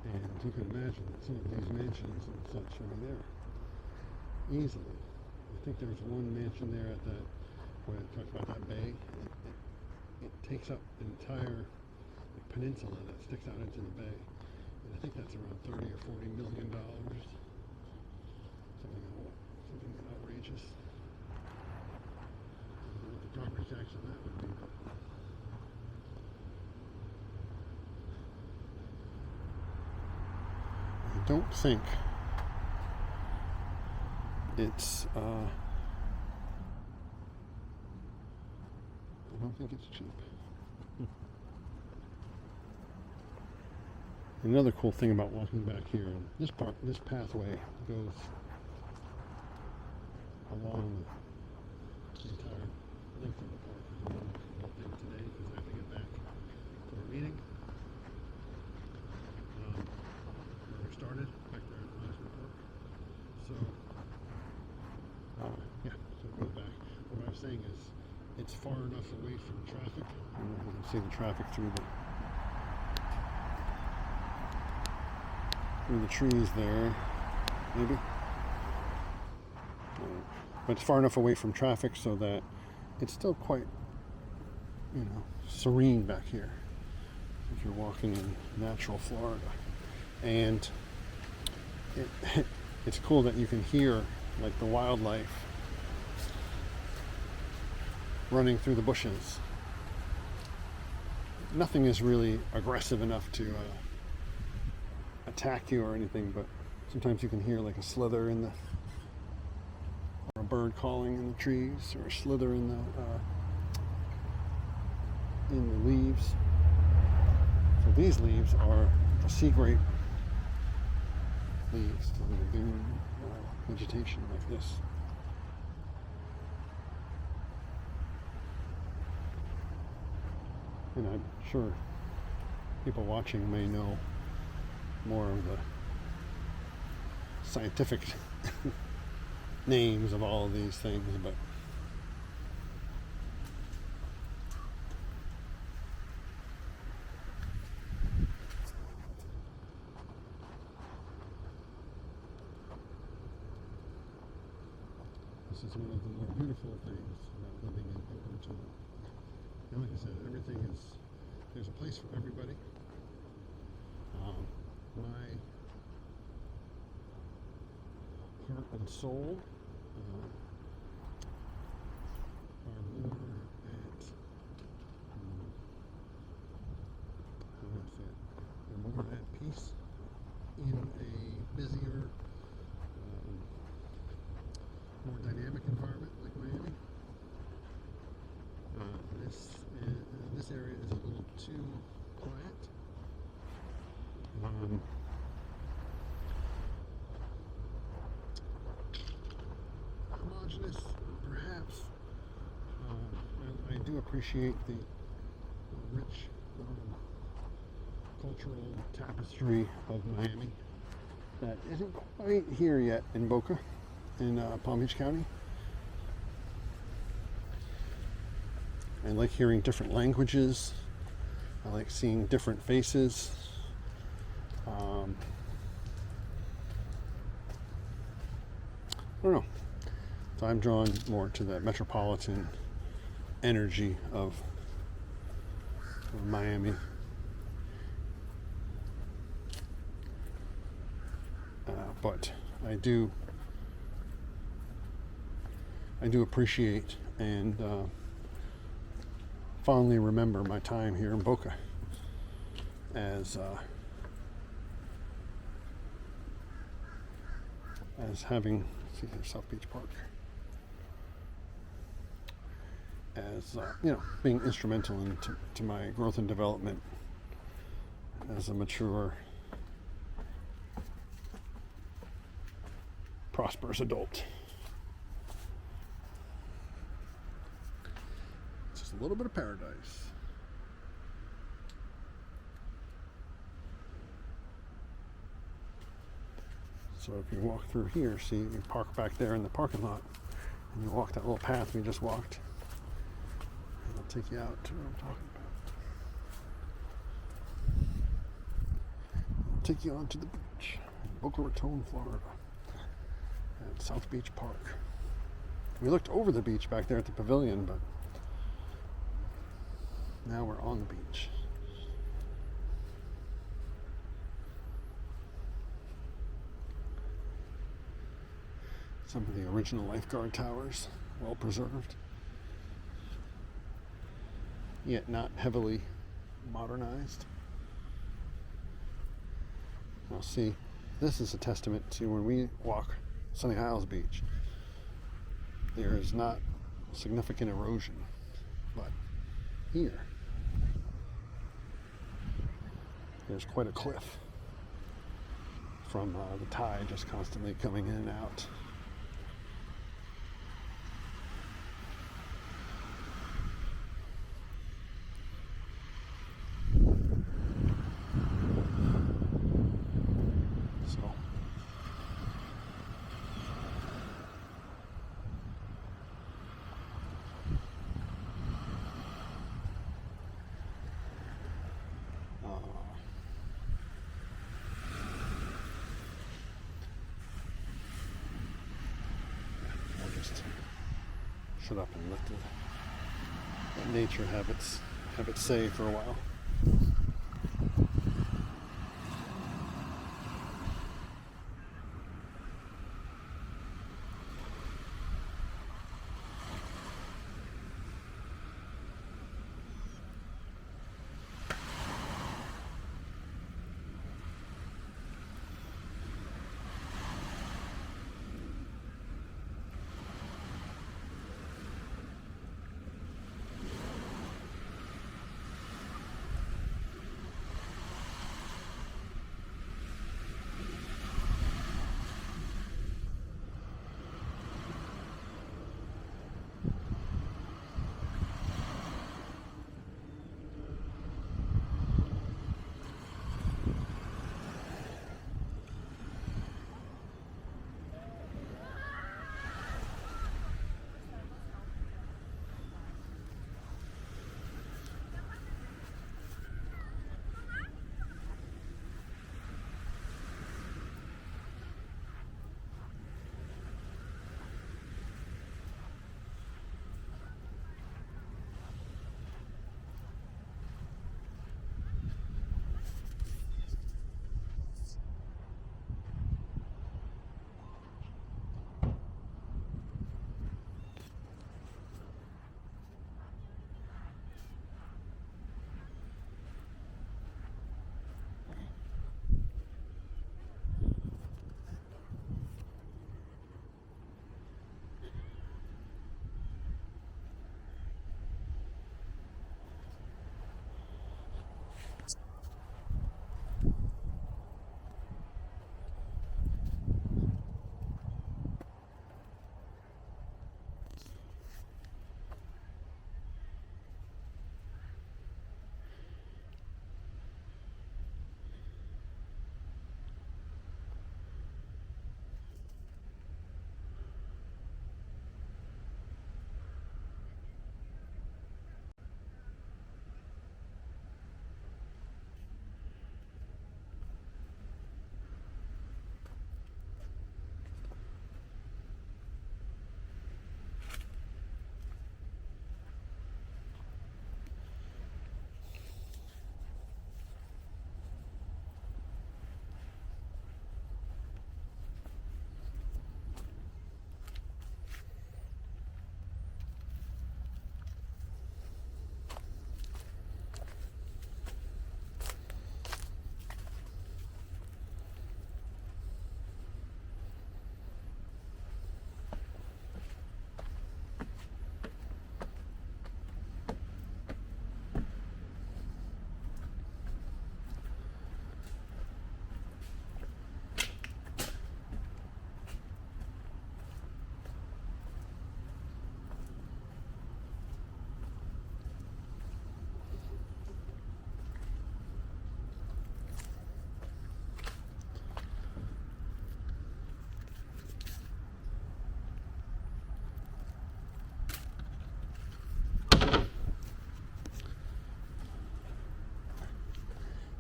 And you can imagine some of these mansions and such, I mean, they're easily, I think there's one mansion there at that, where it talks about that bay, it takes up an entire peninsula that sticks out into the bay. And I think that's around $30 or $40 million. Something outrageous. I don't know what the property tax on that would be, but I don't think it's cheap. Another cool thing about walking back here, this pathway goes along the entire length of the park. I'm going to thing today because I have to get back for a meeting. Where we started back there at Mizner Park. So so go back. What I was saying is, it's far enough away from traffic. I don't know if you can see the traffic through the trees there, maybe. But it's far enough away from traffic so that it's still quite, serene back here. If you're walking in natural Florida, and it's cool that you can hear like the wildlife running through the bushes. Nothing is really aggressive enough to attack you or anything, but sometimes you can hear like a slither or a bird calling in the trees, or a slither in the leaves. So these leaves are the sea grape leaves, the dune vegetation like this. And I'm sure people watching may know more of the scientific names of all of these things, but this is one of the more beautiful things about living in Boca Raton. And like I said, there's a place for everybody. My heart and soul are more at, how do I say it? They're more at peace in a busier, more dynamic environment like Miami. This area is a little too quiet. Homogeneous, perhaps. I do appreciate the rich cultural tapestry of Miami that isn't quite here yet in Boca, in Palm Beach County. I like hearing different languages. I like seeing different faces. I don't know. So I'm drawn more to the metropolitan energy of Miami. But I do appreciate and fondly remember my time here in Boca as having, see here, South Beach Park, as being instrumental to my growth and development as a mature, prosperous adult. It's just a little bit of paradise. So if you walk through here, see, you park back there in the parking lot, and you walk that little path we just walked, and it'll take you out to what I'm talking about. It'll take you onto the beach, Boca Raton, Florida, at South Beach Park. We looked over the beach back there at the pavilion, but now we're on the beach. Some of the original lifeguard towers, well preserved, yet not heavily modernized. Now see, this is a testament to when we walk Sunny Isles Beach, there is not significant erosion, but here, there's quite a cliff from the tide just constantly coming in and out. Shut up and let nature have its say for a while.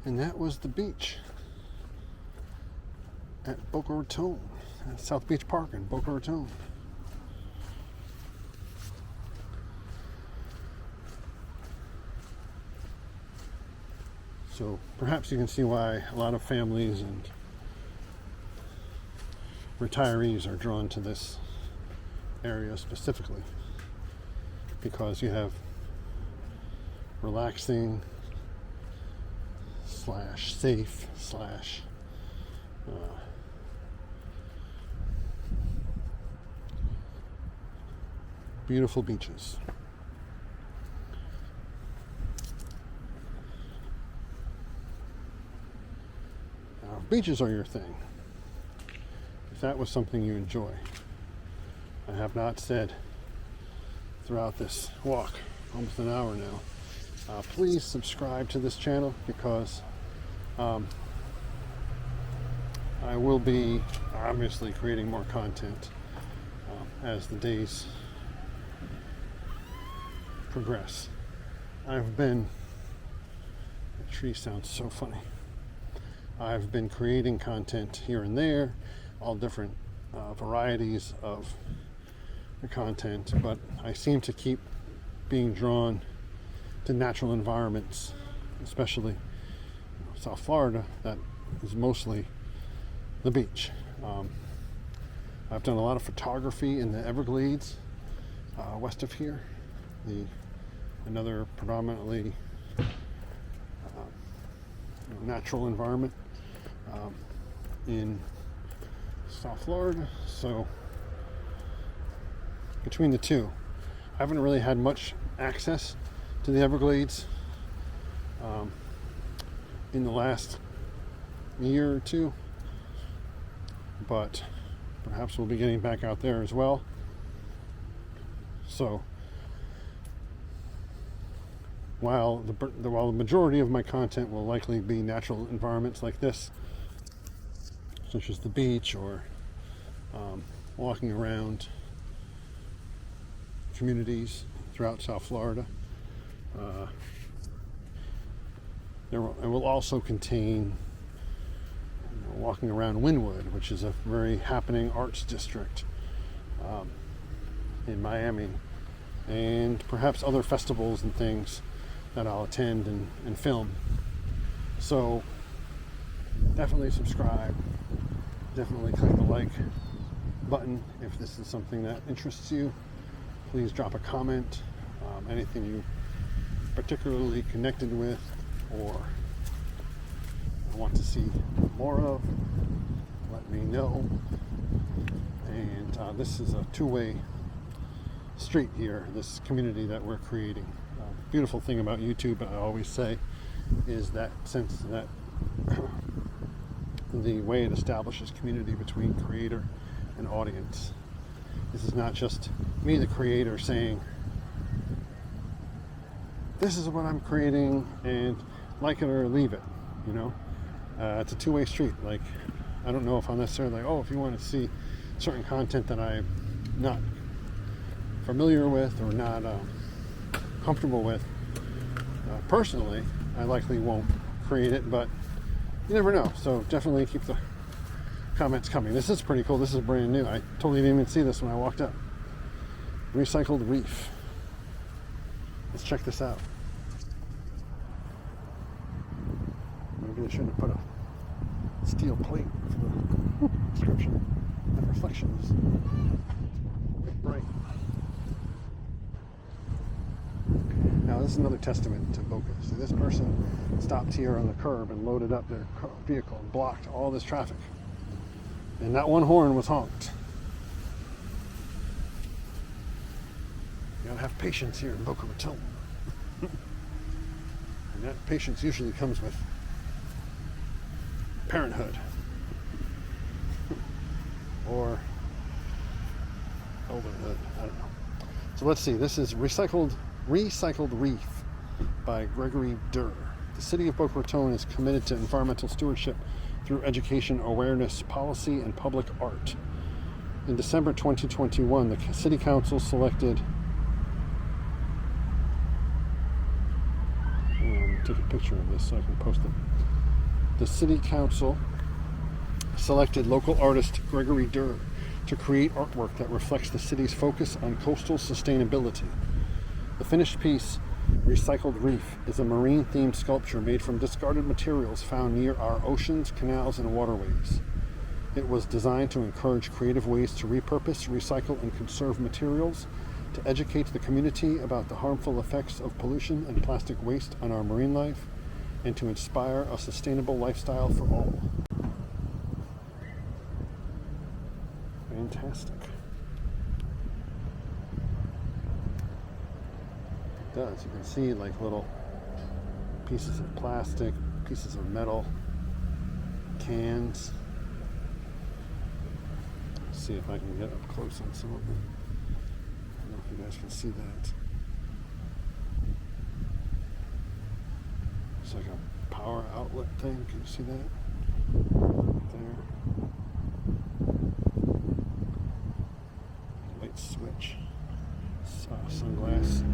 And that was the beach at Boca Raton, South Beach Park in Boca Raton. So perhaps you can see why a lot of families and retirees are drawn to this area specifically, because you have relaxing slash safe slash beautiful beaches. Now, if beaches are your thing, if that was something you enjoy, I have not said throughout this walk, almost an hour now, please subscribe to this channel, because I will be obviously creating more content as the days progress. I've been, the tree sounds so funny. I've been creating content here and there, all different varieties of the content, but I seem to keep being drawn to natural environments, especially South Florida, that is mostly the beach. I've done a lot of photography in the Everglades west of here, another predominantly natural environment in South Florida. So between the two, I haven't really had much access to the Everglades in the last year or two, but perhaps we'll be getting back out there as well. So while the majority of my content will likely be natural environments like this, such as the beach or walking around communities throughout South Florida, it will also contain walking around Wynwood, which is a very happening arts district in Miami, and perhaps other festivals and things that I'll attend and film. So definitely subscribe, definitely click the like button if this is something that interests you. Please drop a comment, anything you particularly connected with or want to see more of, let me know. And this is a two-way street here, this community that we're creating. Beautiful thing about YouTube, I always say, is that sense that the way it establishes community between creator and audience. This is not just me, the creator, saying this is what I'm creating and like it or leave it, you know. It's a two-way street. Like, I don't know if I'm necessarily like, oh, if you want to see certain content that I'm not familiar with or not comfortable with, personally, I likely won't create it, but you never know. So definitely keep the comments coming. This is pretty cool. This is brand new. I totally didn't even see this when I walked up. Recycled reef. Let's check this out. Maybe I shouldn't have put a steel plate for the description. That reflection is bright. Now this is another testament to Boca. So this person stopped here on the curb and loaded up their vehicle and blocked all this traffic. And not one horn was honked. You gotta have patience here in Boca Raton. And that patience usually comes with parenthood. Or elderhood, I don't know. So let's see, this is Recycled Reef by Gregory Durr. The city of Boca Raton is committed to environmental stewardship through education, awareness, policy, and public art. In December 2021, the City Council selected... take a picture of this so I can post it. The city council selected local artist Gregory Durr to create artwork that reflects the city's focus on coastal sustainability. The finished piece, Recycled Reef, is a marine-themed sculpture made from discarded materials found near our oceans, canals, and waterways. It was designed to encourage creative ways to repurpose, recycle, and conserve materials, to educate the community about the harmful effects of pollution and plastic waste on our marine life, and to inspire a sustainable lifestyle for all. Fantastic. It does. You can see like little pieces of plastic, pieces of metal, cans. Let's see if I can get up close on some of them. I don't know if you guys can see that. It's like a power outlet thing. Can you see that? Right there. Light switch. Sunglass.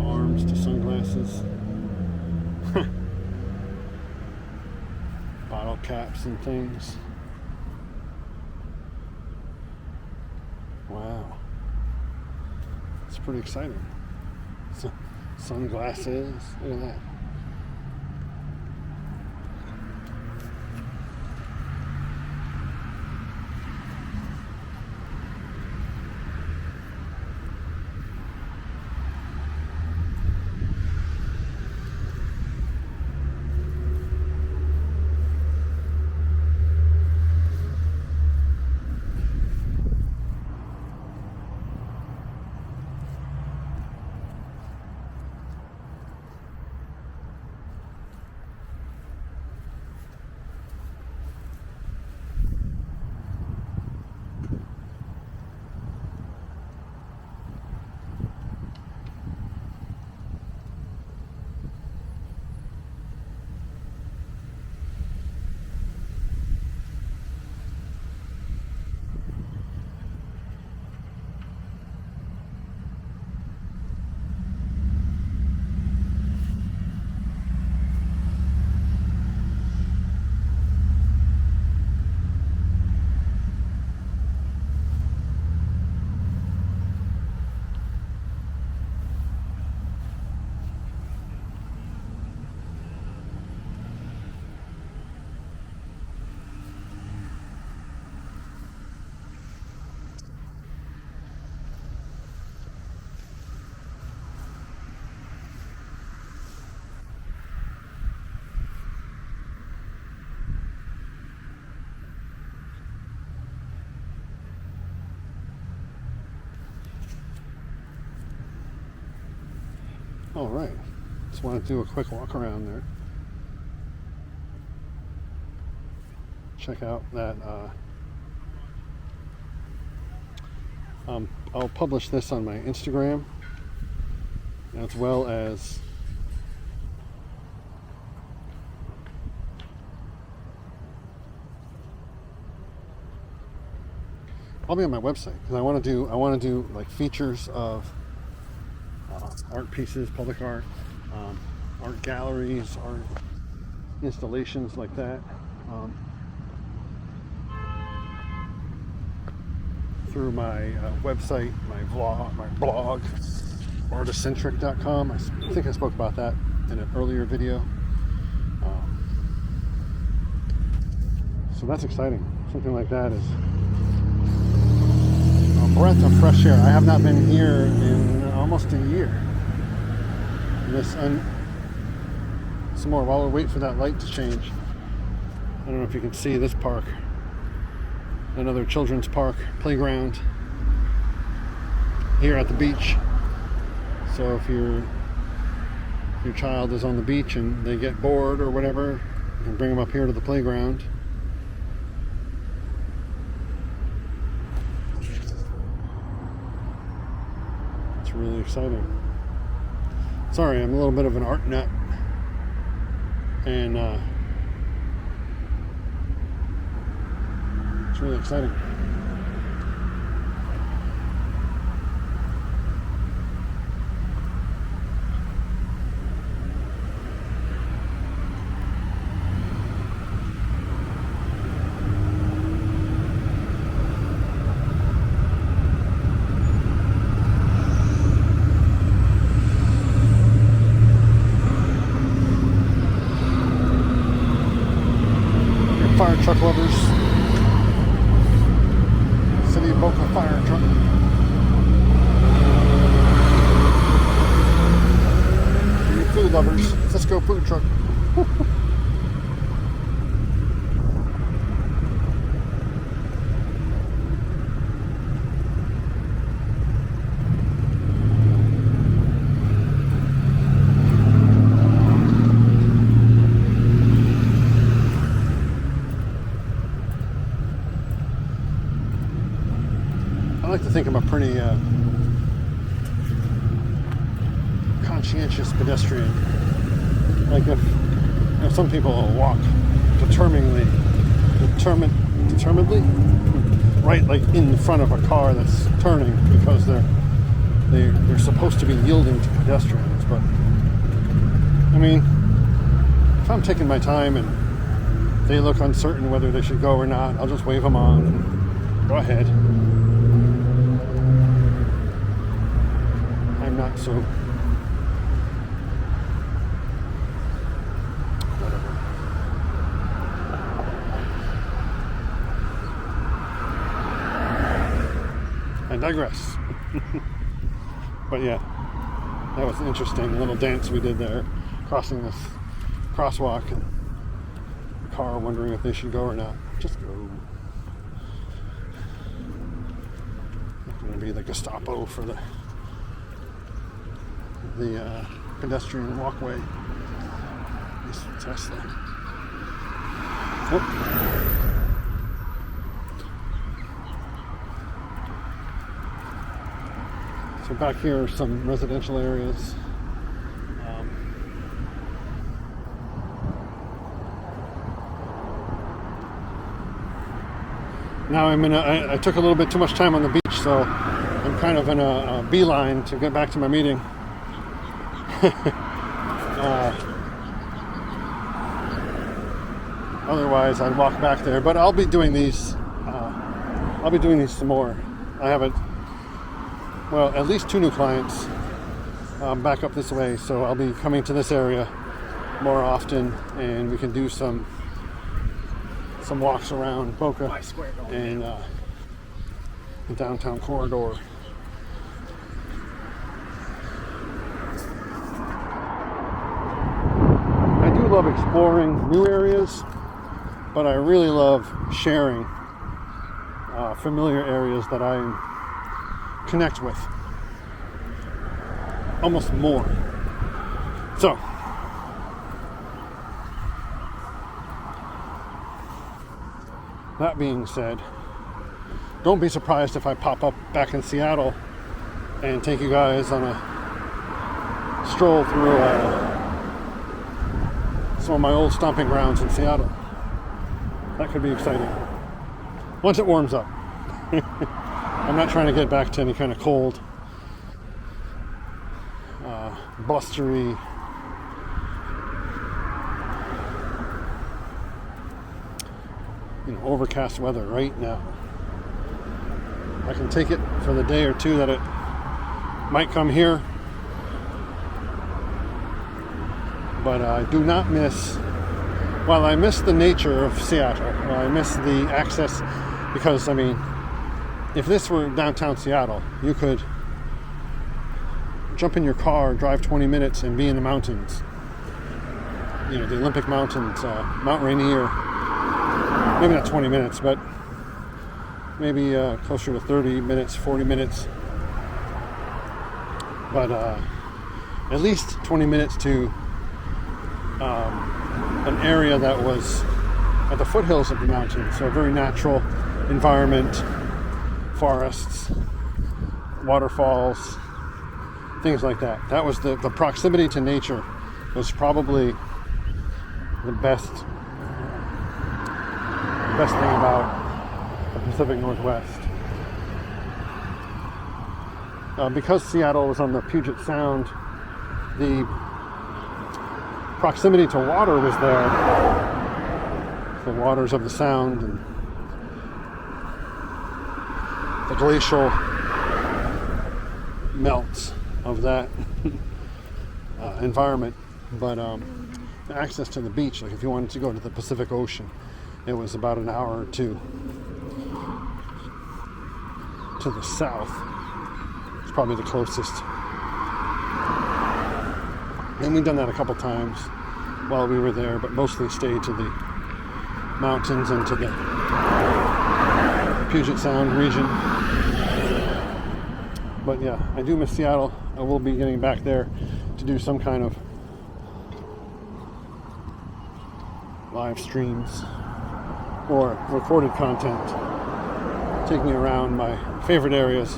Arms to sunglasses. Bottle caps and things. Wow. It's pretty exciting. Sunglasses. Look at that. All right, just want to do a quick walk around there. Check out that. I'll publish this on my Instagram, as well as I'll be on my website because I want to do like features of art pieces, public art, art galleries, art installations like that. Through my website, my blog, artistcentric.com. I think I spoke about that in an earlier video. So that's exciting. Something like that is a breath of fresh air. I have not been here in almost a year. Some more while we wait for that light to change. I don't know if you can see this park. Another children's park playground here at the beach. So if your child is on the beach and they get bored or whatever, you can bring them up here to the playground. It's really exciting. Sorry, I'm a little bit of an art nut, and it's really exciting. lovers. Cisco food truck. I like to think I'm a pretty conscientious pedestrian. Like if some people will walk determinedly, right, like in front of a car that's turning because they're supposed to be yielding to pedestrians. But I mean, if I'm taking my time and they look uncertain whether they should go or not, I'll just wave them on and go ahead. I'm not so whatever. I digress. But yeah, that was an interesting little dance we did there, crossing this crosswalk and the car wondering if they should go or not. Just go. Not going to be the Gestapo for the pedestrian walkway. This Tesla. Oh. So back here are some residential areas. Now I took a little bit too much time on the beach, so I'm kind of in a beeline to get back to my meeting. Otherwise, I'd walk back there. But I'll be doing these. I'll be doing these some more. I have at least 2 new clients back up this way, so I'll be coming to this area more often, and we can do some walks around Boca and the downtown corridor. I do love exploring new areas, but I really love sharing familiar areas that I connect with almost more. So that being said, don't be surprised if I pop up back in Seattle and take you guys on a stroll through some of my old stomping grounds in Seattle. That could be exciting. Once it warms up. I'm not trying to get back to any kind of cold, blustery, overcast weather right now. I can take it for the day or two that it might come here, but I do not miss, while I miss the nature of Seattle, I miss the access, because if this were downtown Seattle, you could jump in your car, drive 20 minutes, and be in the mountains. The Olympic Mountains, Mount Rainier. Maybe not 20 minutes, but maybe closer to 30 minutes, 40 minutes. But at least 20 minutes to an area that was at the foothills of the mountain. So a very natural environment, forests, waterfalls, things like that. That was the proximity to nature was probably the best thing about the Pacific Northwest. Because Seattle was on the Puget Sound, the proximity to water was there. The waters of the Sound and the glacial melts of that environment. But the access to the beach, like if you wanted to go to the Pacific Ocean, it was about an hour or two to the south. It's probably the closest. And we've done that a couple times while we were there, but mostly stayed to the mountains and to the Puget Sound region. But yeah, I do miss Seattle. I will be getting back there to do some kind of live streams or recorded content, taking you around my favorite areas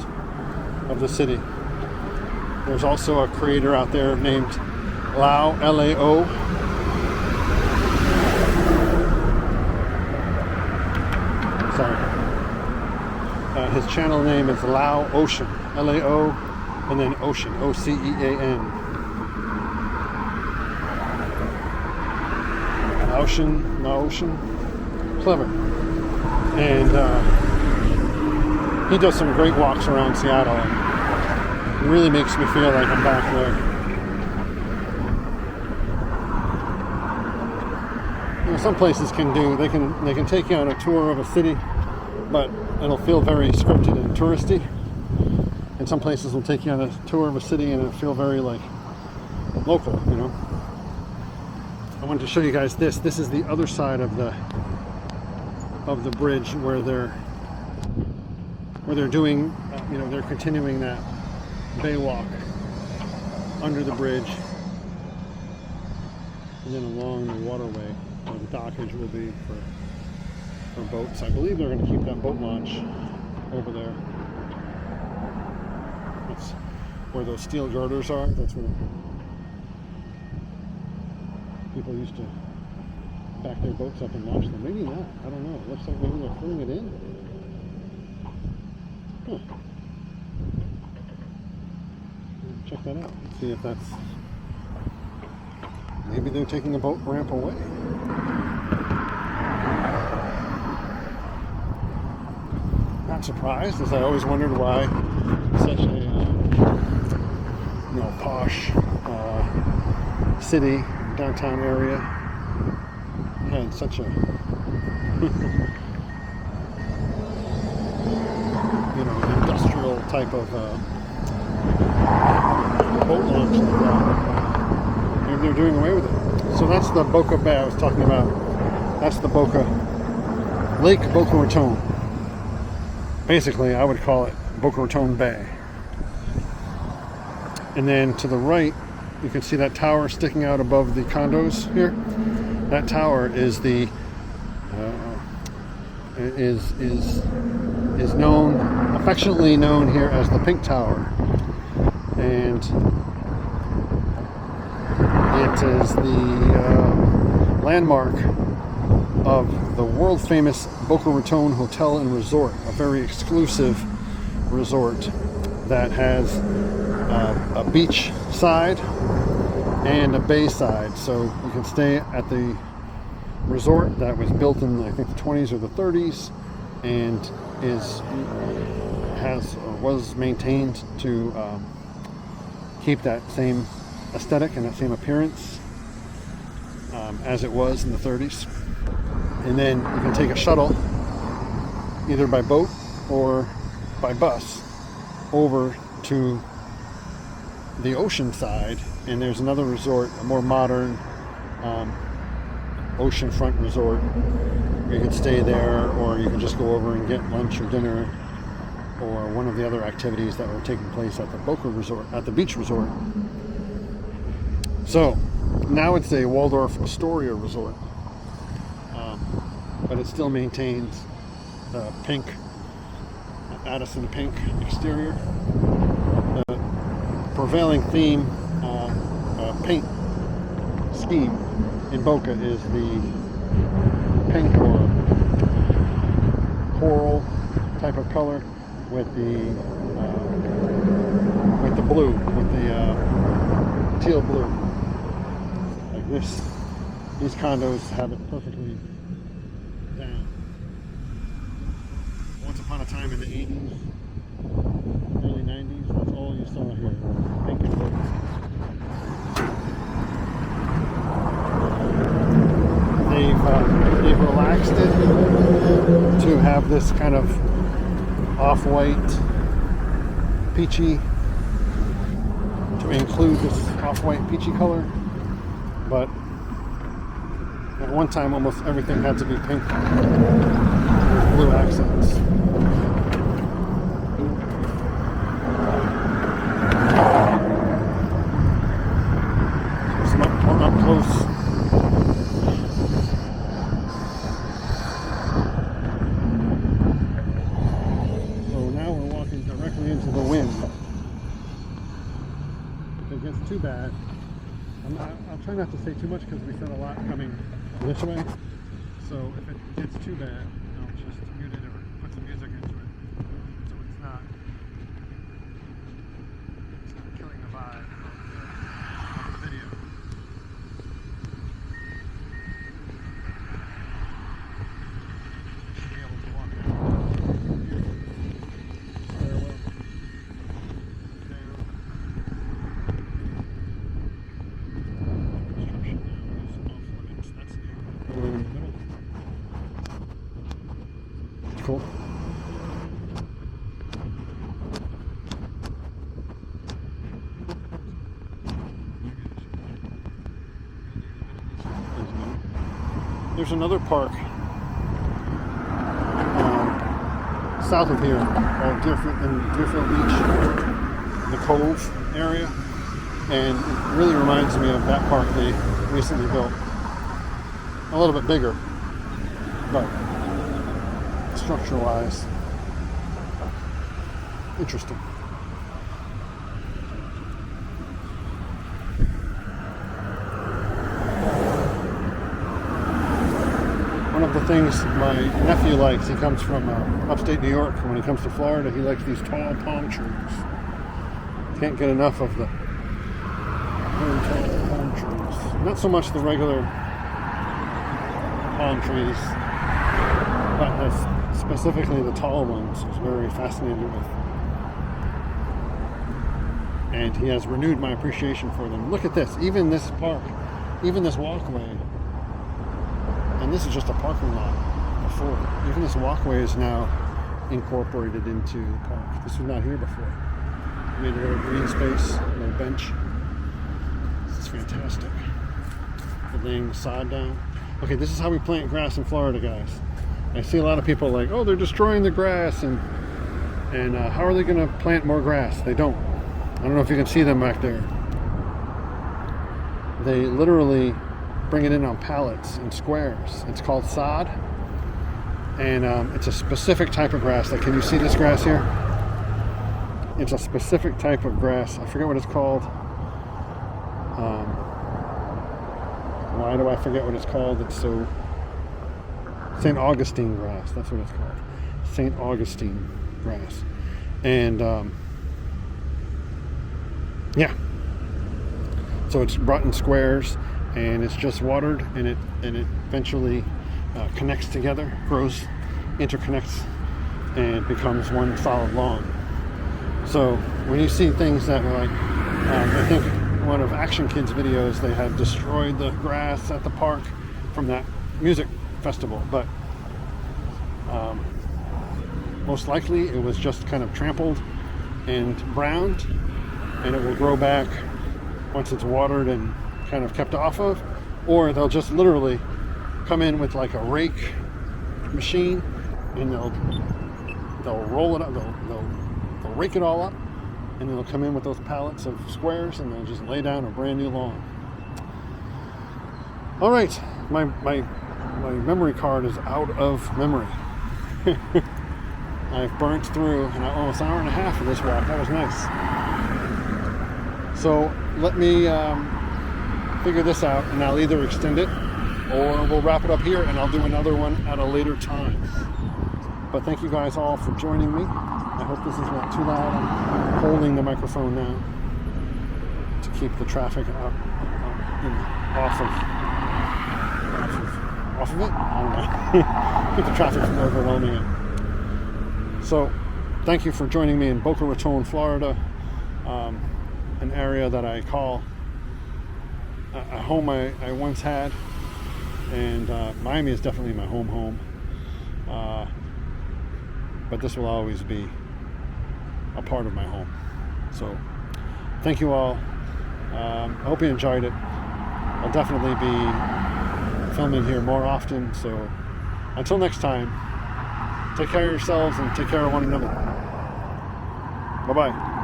of the city. There's also a creator out there named Lao, L-A-O. Sorry. His channel name is Lao Ocean, L-A-O, and then Ocean, O-C-E-A-N. Laotian, clever. And he does some great walks around Seattle, and it really makes me feel like I'm back there. You know, some places can do, they can take you on a tour of a city, but it'll feel very scripted and touristy. And some places will take you on a tour of a city and it'll feel very like local, you know. I wanted to show you guys this. This is the other side of the bridge where they're doing, you know, they're continuing that bay walk under the bridge and then along the waterway where the dockage will be for boats. I believe they're going to keep that boat launch over there. That's where those steel girders are. That's where people used to back their boats up and launch them. Maybe not. I don't know. It looks like maybe they're filling it in. Huh. Check that out. See if that's... Maybe they're taking the boat ramp away. Not surprised, as I always wondered why such a posh city, downtown area had such a industrial type of boat launch like that. Maybe they're doing away with it. So that's the Boca Bay I was talking about. That's the Lake Boca Raton. Basically, I would call it Boca Raton Bay. And then to the right, you can see that tower sticking out above the condos here. That tower is the is known, affectionately known here as the Pink Tower, and it is the landmark of the world famous Boca Raton Hotel and Resort, a very exclusive resort that has a beach side and a bay side. So you can stay at the resort that was built in, I think, the 20s or the 30s, and was maintained to keep that same aesthetic and that same appearance as it was in the 30s. And then you can take a shuttle either by boat or by bus over to the ocean side, and there's another resort, a more modern oceanfront resort. You can stay there, or you can just go over and get lunch or dinner, or one of the other activities that were taking place at the Boca Resort, at the beach resort. So now it's a Waldorf Astoria resort, but it still maintains the pink, Addison pink exterior. The prevailing theme, paint scheme in Boca is the pink or coral type of color with the blue, with the teal blue. Like this, these condos have it perfectly down. Once upon a time in the 80s, early 90s, that's all you saw here, pink and blue. They've relaxed it to have this kind of off-white, peachy to include this off-white peachy color, but at one time almost everything had to be pink with blue accents. So some up close. Into the wind. If it gets too bad, I'll try not to say too much because we said a lot coming this way. So if it gets too bad, I'll just mute it or put some music into it, so it's not killing the vibe of the video. Should be able to walk down. Cool. There's another park south of here called Deerfield Beach, the Cove area, and it really reminds me of that park they recently built. A little bit bigger, but structure-wise, interesting. One of the things my nephew likes, he comes from upstate New York. When he comes to Florida, he likes these tall palm trees. Can't get enough of the very tall palm trees. Not so much the regular palm trees, but specifically the tall ones. He's very fascinated with. And he has renewed my appreciation for them. Look at this, even this park, even this walkway, and this is just a parking lot before. Even this walkway is now incorporated into the park. This was not here before. Made a little green space, a little bench. This is fantastic. They're laying the sod down. Okay, this is how we plant grass in Florida, guys. I see a lot of people like, oh, they're destroying the grass, and how are they going to plant more grass? They don't. I don't know if you can see them back there. They literally bring it in on pallets and squares. It's called sod, and it's a specific type of grass. Like, can you see this grass here? It's a specific type of grass. I forget what it's called. Why do I forget what it's called? It's so... St. Augustine grass, that's what it's called. St. Augustine grass. And yeah. So it's brought in squares, and it's just watered, and it eventually connects together, grows, interconnects, and becomes one solid lawn. So when you see things that are like, I think one of Action Kids' videos, they had destroyed the grass at the park from that music festival, but most likely it was just kind of trampled and browned, and it will grow back once it's watered and kind of kept off of, or they'll just literally come in with like a rake machine, and they'll roll it up, they'll rake it all up, and they'll come in with those pallets of squares, and they'll just lay down a brand new lawn. All right, my memory card is out of memory. I've burnt through almost an hour and a half of this walk. That was nice. So let me figure this out, and I'll either extend it or we'll wrap it up here, and I'll do another one at a later time. But thank you guys all for joining me. I hope this is not too loud. I'm holding the microphone now to keep the traffic off of it. I don't know. Keep the traffic from overwhelming it. So, thank you for joining me in Boca Raton, Florida, an area that I call a home I once had, and Miami is definitely my home. But this will always be a part of my home. So, thank you all. I hope you enjoyed it. I'll definitely be filming here more often, so until next time, take care of yourselves and take care of one another. Bye-bye.